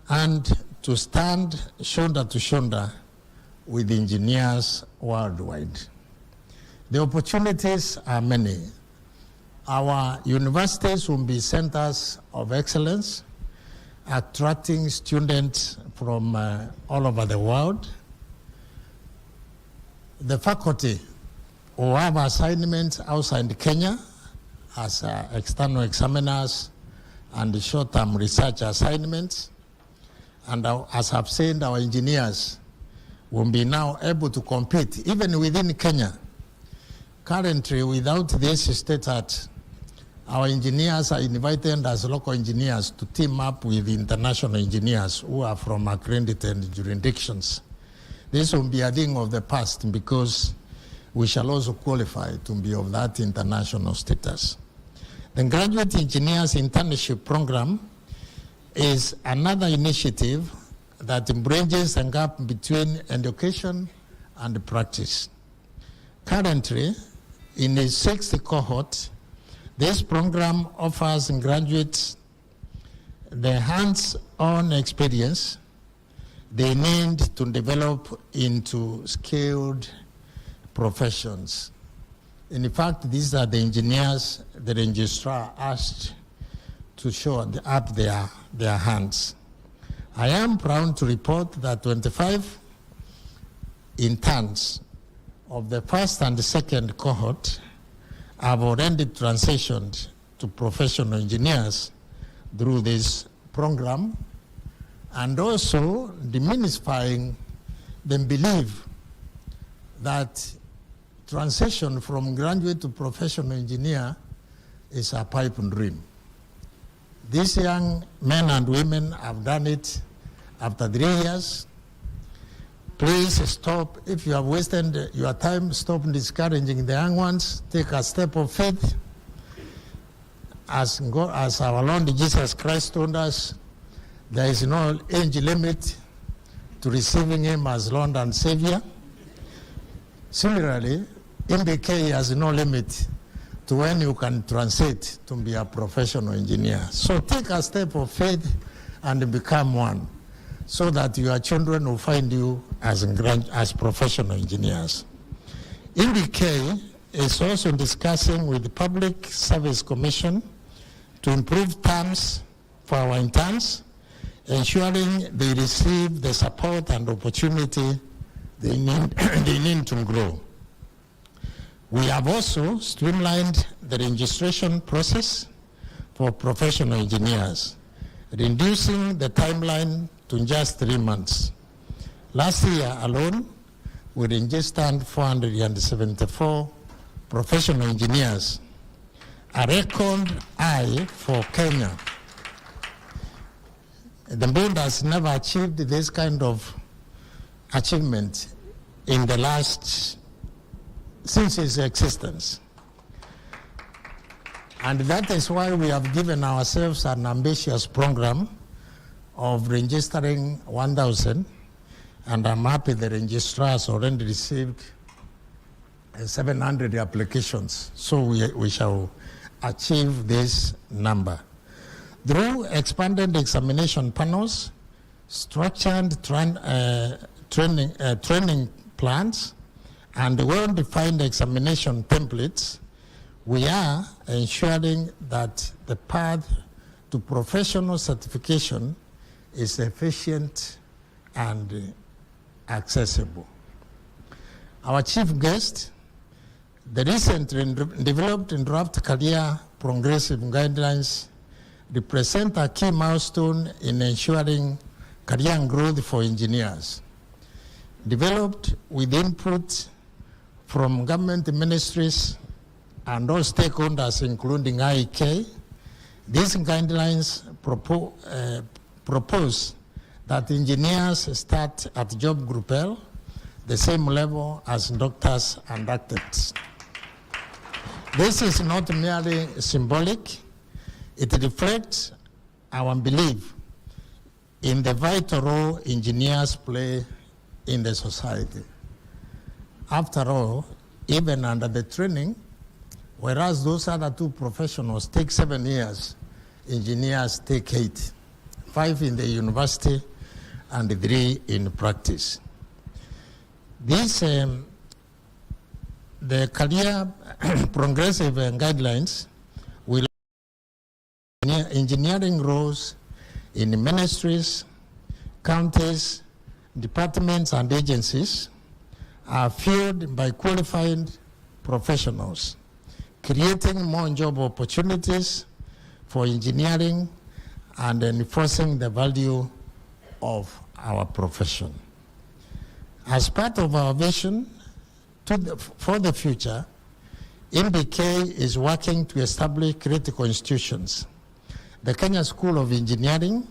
and to stand shoulder to shoulder with engineers worldwide. The opportunities are many. Our universities will be centers of excellence, attracting students from all over the world. The faculty will have assignments outside Kenya as external examiners and short-term research assignments. And as I've said, our engineers will be now able to compete even within Kenya. Currently, without this status, our engineers are invited as local engineers to team up with international engineers who are from accredited jurisdictions. This will be a thing of the past because we shall also qualify to be of that international status. The Graduate Engineers Internship Program is another initiative that bridges a gap between education and practice. Currently, in its 6th cohort, this program offers graduates the hands-on experience they need to develop into skilled professions. In fact, these are the engineers the registrar asked to show up their hands. I am proud to report that 25 interns of the first and the second cohort have already transitioned to professional engineers through this program, and also demystifying the belief that transition from graduate to professional engineer is a pipe dream. These young men and women have done it after 3 years. Please stop. If you have wasted your time, stop discouraging the young ones. Take a step of faith. As our Lord Jesus Christ told us, there is no age limit to receiving him as Lord and Savior. Similarly, IEK has no limit to when you can transit to be a professional engineer. So take a step of faith and become one, so that your children will find you as professional engineers. IEK is also discussing with the Public Service Commission to improve terms for our interns, ensuring they receive the support and opportunity they need to grow. We have also streamlined the registration process for professional engineers, reducing the timeline to just 3 months. Last year alone, we registered 474 professional engineers, a record high for Kenya. The board has never achieved this kind of achievement since its existence. And that is why we have given ourselves an ambitious program of registering 1,000, and I'm happy the registrars already received 700 applications, so we shall achieve this number. Through expanded examination panels, structured training plans, and well-defined examination templates, we are ensuring that the path to professional certification is efficient and accessible. Our chief guest, the recently developed and draft career progressive guidelines, represent a key milestone in ensuring career growth for engineers. Developed with input from government ministries and all stakeholders, including IEK, these guidelines propose that engineers start at job group L, the same level as doctors and architects. This is not merely symbolic, it reflects our belief in the vital role engineers play in the society. After all, even under the training, whereas those other two professionals take 7 years, engineers take 8, 5 in the university and 3 in practice. These, the career progressive guidelines will engineering roles in ministries, counties, departments and agencies are filled by qualified professionals, creating more job opportunities for engineering and enforcing the value of our profession. As part of our vision for the future, IEK is working to establish critical institutions, the Kenya School of Engineering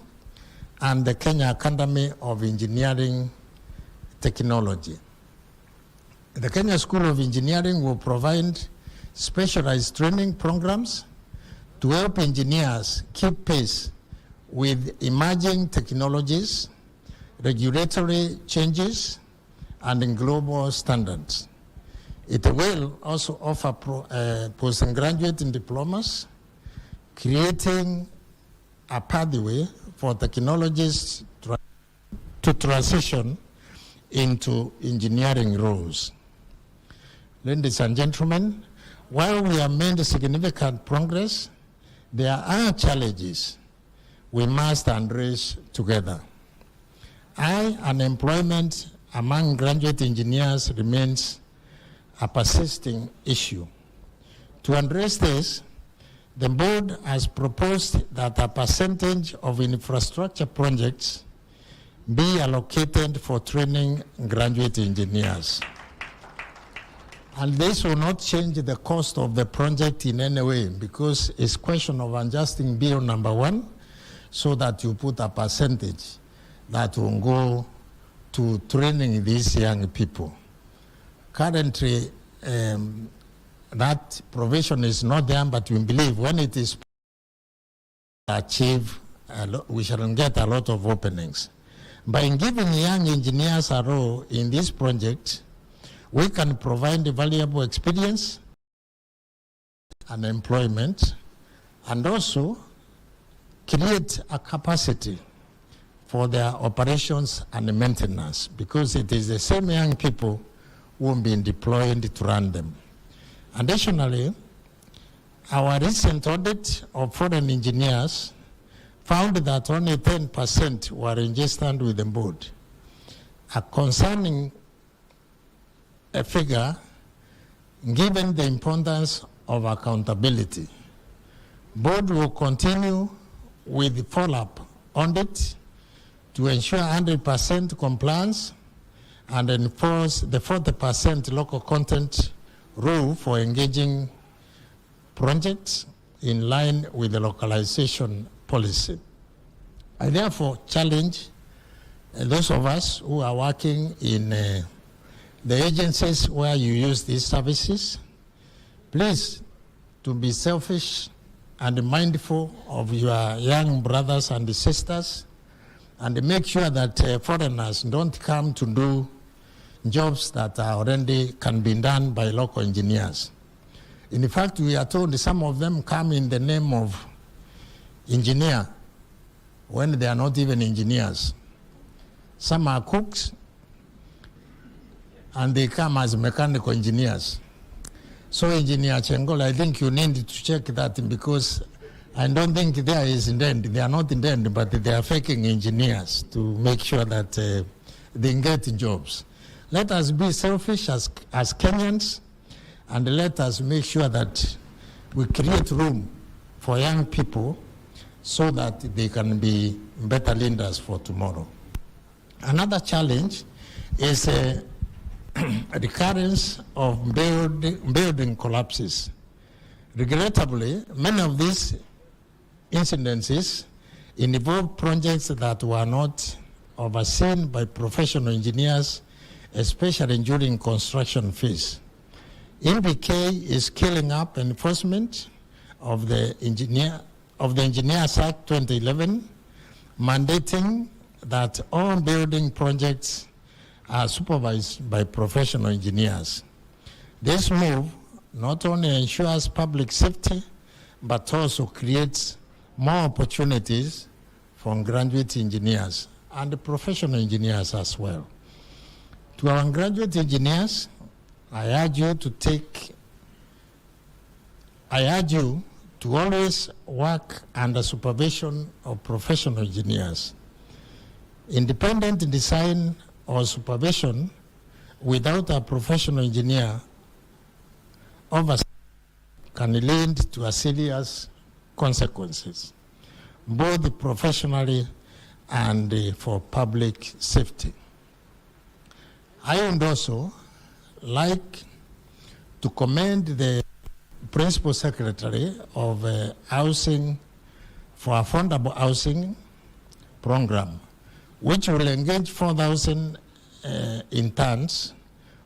and the Kenya Academy of Engineering Technology. The Kenya School of Engineering will provide specialized training programs to help engineers keep pace with emerging technologies, regulatory changes, and global standards. It will also offer postgraduate diplomas, creating a pathway for technologies to transition into engineering roles. Ladies and gentlemen, while we have made significant progress, there are challenges we must address together. High unemployment among graduate engineers remains a persisting issue. To address this, the board has proposed that a percentage of infrastructure projects be allocated for training graduate engineers. And this will not change the cost of the project in any way, because it's a question of adjusting bill number 1 so that you put a percentage that will go to training these young people. Currently, that provision is not there, but we believe when it is achieved, we shall get a lot of openings. By giving young engineers a role in this project, we can provide valuable experience and employment, and also create a capacity for their operations and maintenance, because it is the same young people who have been deployed to run them. Additionally, our recent audit of foreign engineers found that only 10% were registered with the board, a concerning a figure given the importance of accountability. Board will continue with the follow-up audit to ensure 100% compliance and enforce the 40% local content rule for engaging projects in line with the localization policy. I therefore challenge those of us who are working in the agencies where you use these services, please, to be selfish and mindful of your young brothers and sisters, and make sure that foreigners don't come to do jobs that are already can be done by local engineers. In fact, we are told some of them come in the name of engineer when they are not even engineers. Some are cooks, and they come as mechanical engineers. So, Engineer Chengol, I think you need to check that, because I don't think there is intent. They are not intent, but they are faking engineers to make sure that they get jobs. Let us be selfish as Kenyans, and let us make sure that we create room for young people so that they can be better leaders for tomorrow. Another challenge is recurrence of building collapses. Regrettably, many of these incidences involve projects that were not overseen by professional engineers, especially during construction phase. IEK is scaling up enforcement of the Engineers Act 2011, mandating that all building projects are supervised by professional engineers. This move not only ensures public safety, but also creates more opportunities for graduate engineers and professional engineers as well. To our graduate engineers, I urge you to always work under supervision of professional engineers. Independent design or supervision without a professional engineer oversight can lead to a serious consequences, both professionally and for public safety. I would also like to commend the Principal Secretary of Housing for Affordable Housing Program, which will engage 4,000 interns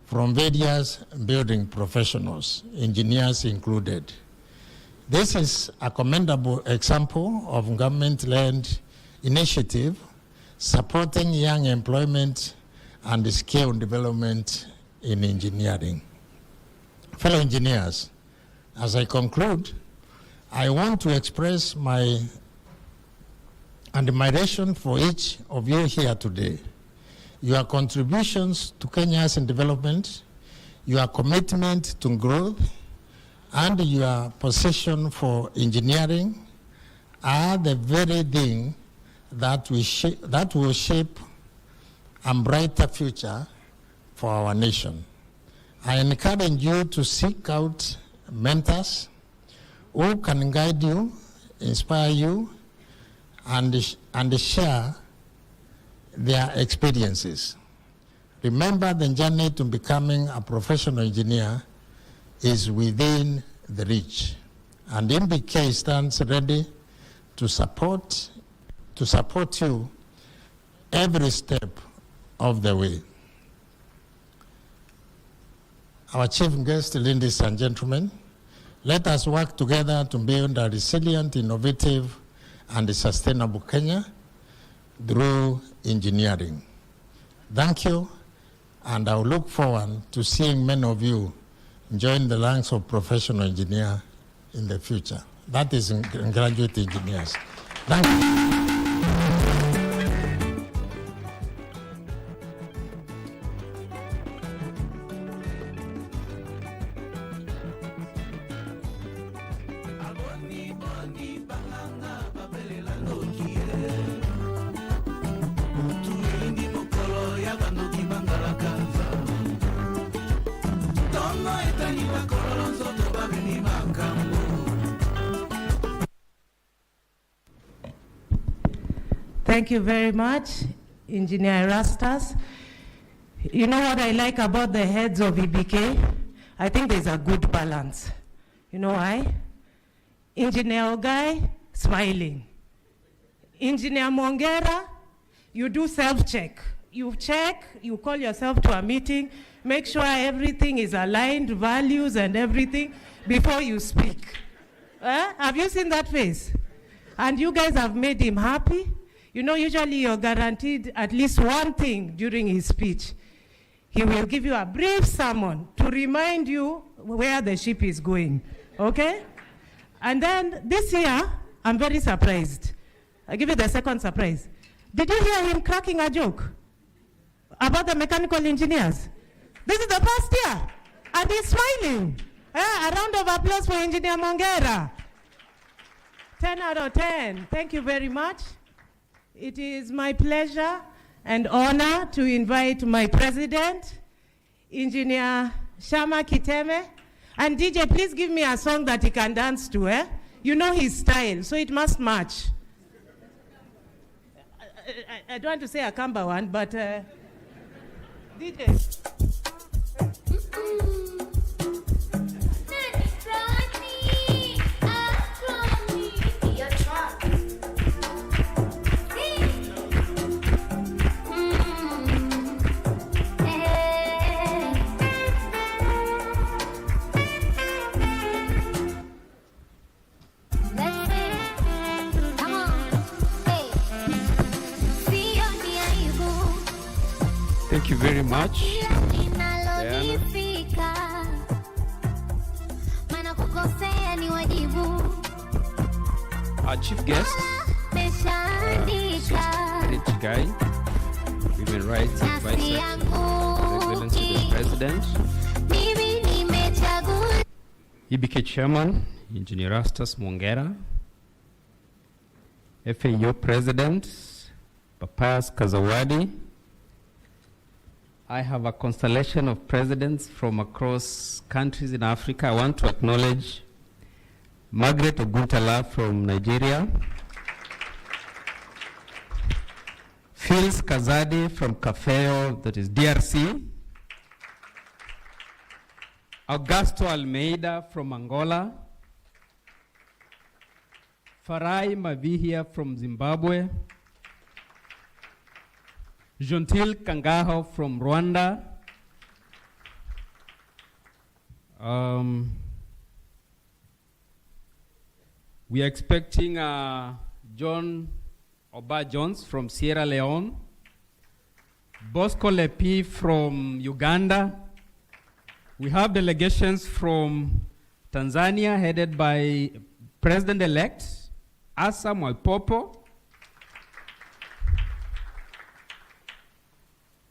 from various building professionals, engineers included. This is a commendable example of government-led initiative supporting young employment and skill development in engineering. Fellow engineers, as I conclude, I want to express my admiration for each of you here today. Your contributions to Kenya's development, your commitment to growth, and your passion for engineering are the very thing that will shape a brighter future for our nation. I encourage you to seek out mentors who can guide you, inspire you, and share their experiences. Remember, the journey to becoming a professional engineer is within the reach, and IEK stands ready to support you every step of the way. Our chief guest, ladies and gentlemen, let us work together to build a resilient, innovative, and sustainable Kenya through engineering. Thank you, and I look forward to seeing many of you join the ranks of professional engineer in the future. That is graduate engineers. Thank you. Thank you very much, Engineer Erastus. You know what I like about the heads of IEK? I think there's a good balance. You know why? Engineer Ogai, smiling. Engineer Mongera, you do self-check. You check, you call yourself to a meeting, make sure everything is aligned, values and everything, before you speak. Have you seen that face? And you guys have made him happy. You know, usually you're guaranteed at least one thing during his speech. He will give you a brief sermon to remind you where the ship is going, okay? And then this year, I'm very surprised. I'll give you the second surprise. Did you hear him cracking a joke about the mechanical engineers? This is the first year, and he's smiling. A round of applause for Engineer Mongera. 10 out of 10. Thank you very much. It is my pleasure and honor to invite my president, Engineer Shama Kiteme. And DJ, please give me a song that he can dance to, eh? You know his style, so it must match. I don't want to say a Kamba one, but DJ. Thank you very much, our chief guest, rich guy, human rights advisor, Excellency the President, IEK Chairman, Engineer Erastus Mongera, FAO President, Papias Kazawadi. I have a constellation of presidents from across countries in Africa. I want to acknowledge Margaret Oguntala from Nigeria, Phils Kazadi from Cafeo, that is DRC, Augusto Almeida from Angola, Farai Mavihia from Zimbabwe, Jontil Kangaho from Rwanda, we are expecting John Oba Jones from Sierra Leone, Bosco Lepi from Uganda. We have delegations from Tanzania headed by President-elect Asa Mwaipopo,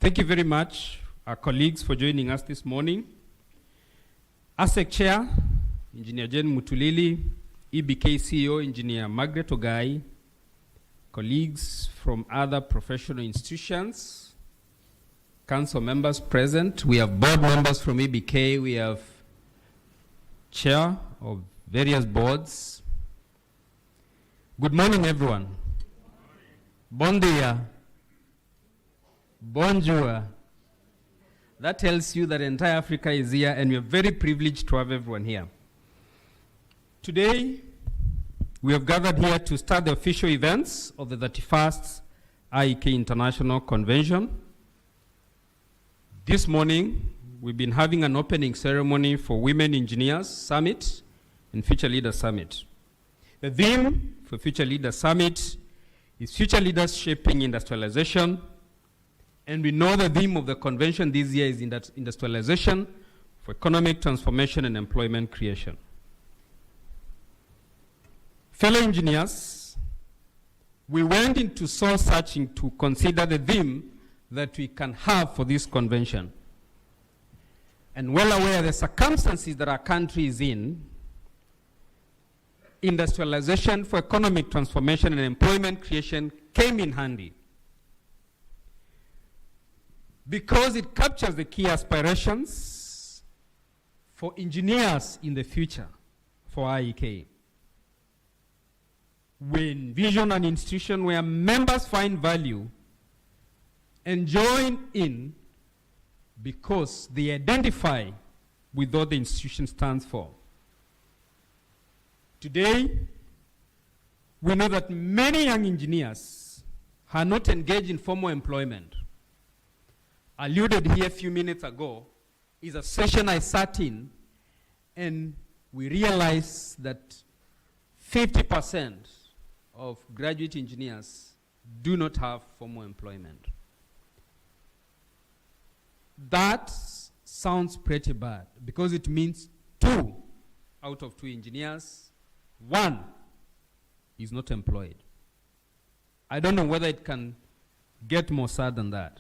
Thank you very much, our colleagues, for joining us this morning. ASEC Chair, Engineer Jen Mutulili, EBK CEO, Engineer Margaret Ogai, colleagues from other professional institutions, council members present. We have board members from EBK. We have chair of various boards. Good morning, everyone. Bon dia. Bonjour. That tells you that entire Africa is here, and we're very privileged to have everyone here. Today, we have gathered here to start the official events of the 31st IEK International Convention. This morning, we've been having an opening ceremony for Women Engineers Summit and Future Leaders Summit. The theme for Future Leaders Summit is Future Leaders Shaping Industrialization. And we know the theme of the convention this year is industrialization for economic transformation and employment creation. Fellow engineers, we went into soul searching to consider the theme that we can have for this convention. And well aware of the circumstances that our country is in, industrialization for economic transformation and employment creation came in handy, because it captures the key aspirations for engineers in the future for IEK. We envision an institution where members find value and join in because they identify with what the institution stands for. Today, we know that many young engineers are not engaged in formal employment. Alluded here a few minutes ago is a session I sat in, and we realized that 50% of graduate engineers do not have formal employment. That sounds pretty bad because it means 2 out of 2 engineers, 1 is not employed. I don't know whether it can get more sad than that.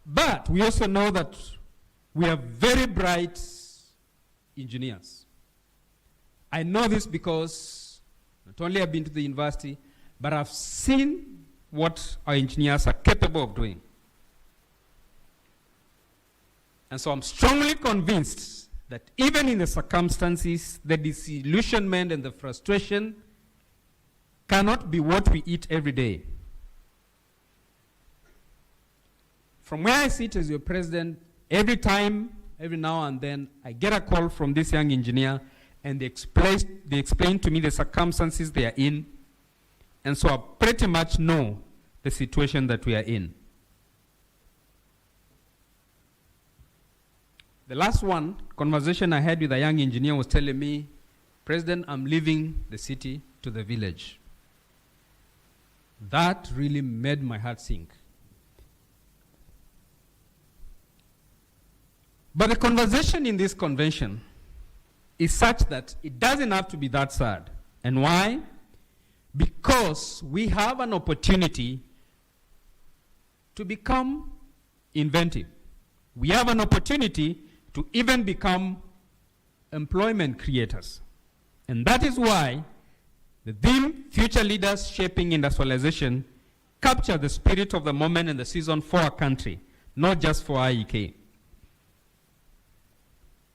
But we also know that we have very bright engineers. I know this because not only I've been to the university, but I've seen what our engineers are capable of doing. And so I'm strongly convinced that even in the circumstances, the disillusionment and the frustration cannot be what we eat every day. From where I sit as your president, every now and then, I get a call from this young engineer, and they explain to me the circumstances they are in, and so I pretty much know the situation that we are in. The last conversation I had with a young engineer was telling me, President, I'm leaving the city to the village. That really made my heart sink. But the conversation in this convention is such that it doesn't have to be that sad. And why? Because we have an opportunity to become inventive. We have an opportunity to even become employment creators. And that is why the theme, Future Leaders Shaping Industrialization, captures the spirit of the moment and the season for our country, not just for IEK.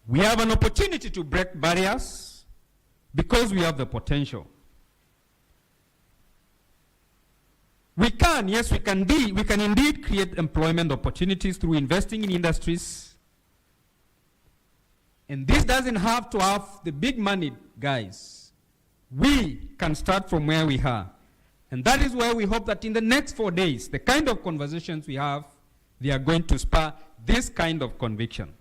We have an opportunity to break barriers because we have the potential. We can indeed create employment opportunities through investing in industries. And this doesn't have to have the big money, guys. We can start from where we are. And that is why we hope that in the next 4 days, the kind of conversations we have, they are going to spur this kind of conviction.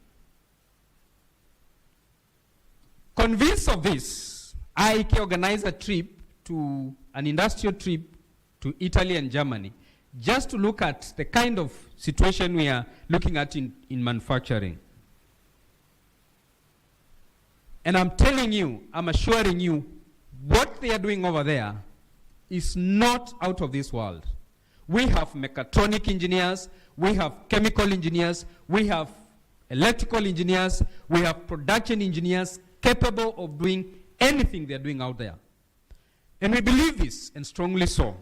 Convinced of this, IEK organized an industrial trip to Italy and Germany, just to look at the kind of situation we are looking at in manufacturing. And I'm telling you, I'm assuring you, what they are doing over there is not out of this world. we have mechatronic engineers, we have chemical engineers, we have electrical engineers, we have production engineers capable of doing anything they're doing out there. And we believe this, and strongly so.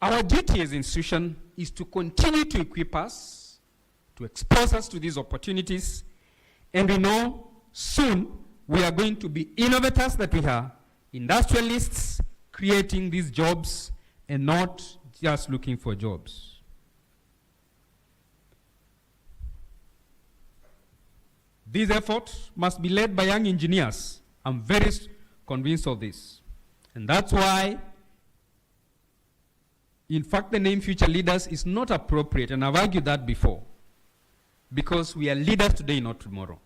Our duty as an institution is to continue to equip us, to expose us to these opportunities, and we know soon we are going to be innovators that we are, industrialists creating these jobs and not just looking for jobs. These efforts must be led by young engineers. I'm very convinced of this. And that's why, in fact, the name Future Leaders is not appropriate, and I've argued that before, because we are leaders today, not tomorrow.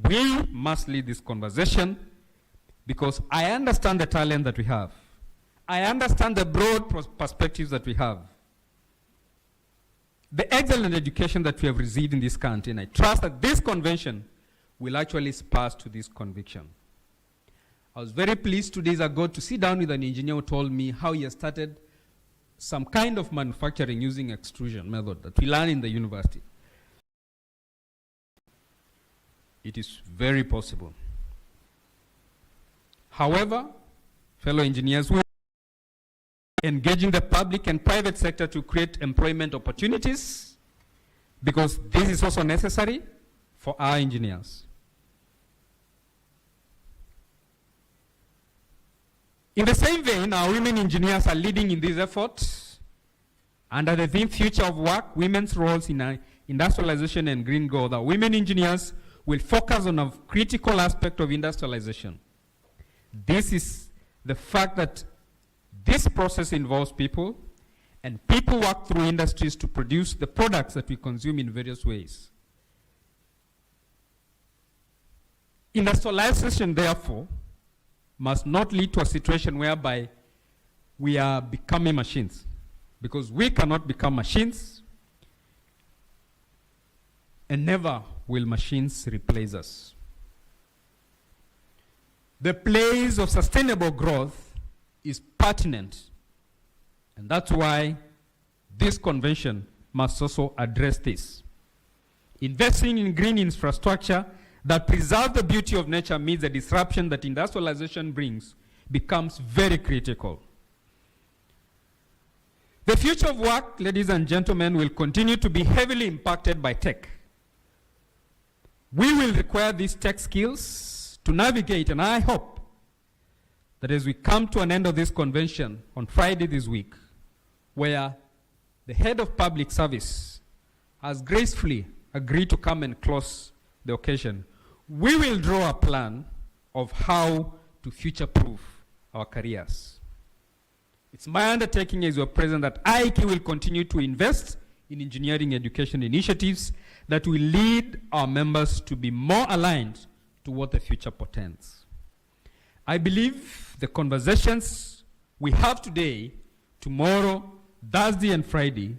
We must lead this conversation because I understand the talent that we have. I understand the broad perspectives that we have. The excellent education that we have received in this country, and I trust that this convention will actually spur us to this conviction. I was very pleased 2 days ago to sit down with an engineer who told me how he has started some kind of manufacturing using extrusion method that we learn in the university. It is very possible. However, fellow engineers, we are engaging the public and private sector to create employment opportunities because this is also necessary for our engineers. In the same vein, our women engineers are leading in these efforts under the theme Future of Work, Women's Roles in Industrialization and Green Growth. Our women engineers will focus on a critical aspect of industrialization. This is the fact that this process involves people, and people work through industries to produce the products that we consume in various ways. Industrialization, therefore, must not lead to a situation whereby we are becoming machines, because we cannot become machines, and never will machines replace us. The place of sustainable growth is pertinent, and that's why this convention must also address this. Investing in green infrastructure that preserves the beauty of nature meets the disruption that industrialization brings becomes very critical. The future of work, ladies and gentlemen, will continue to be heavily impacted by tech. We will require these tech skills to navigate, and I hope that as we come to an end of this convention on Friday this week, where the head of public service has gracefully agreed to come and close the occasion, we will draw a plan of how to future-proof our careers. It's my undertaking as your president that IEK will continue to invest in engineering education initiatives that will lead our members to be more aligned to what the future portends. I believe the conversations we have today, tomorrow, Thursday, and Friday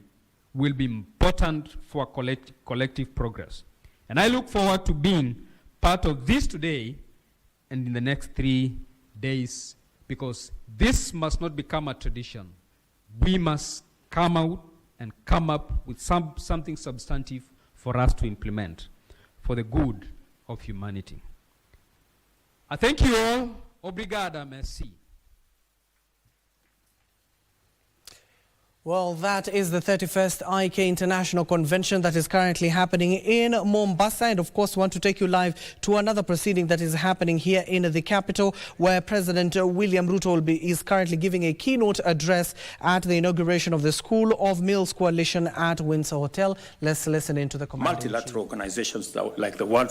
will be important for collective progress. And I look forward to being part of this today and in the next 3 days, because this must not become a tradition. We must come out and come up with something substantive for us to implement for the good of humanity. I thank you all. Obrigada, merci. Well, that is the 31st IEK International Convention that is currently happening in Mombasa. And of course, we want to take you live to another proceeding that is happening here in the capital, where President William Ruto is currently giving a keynote address at the inauguration of the School of Mills Coalition at Windsor Hotel. Let's listen into the commander. Multilateral organizations like the World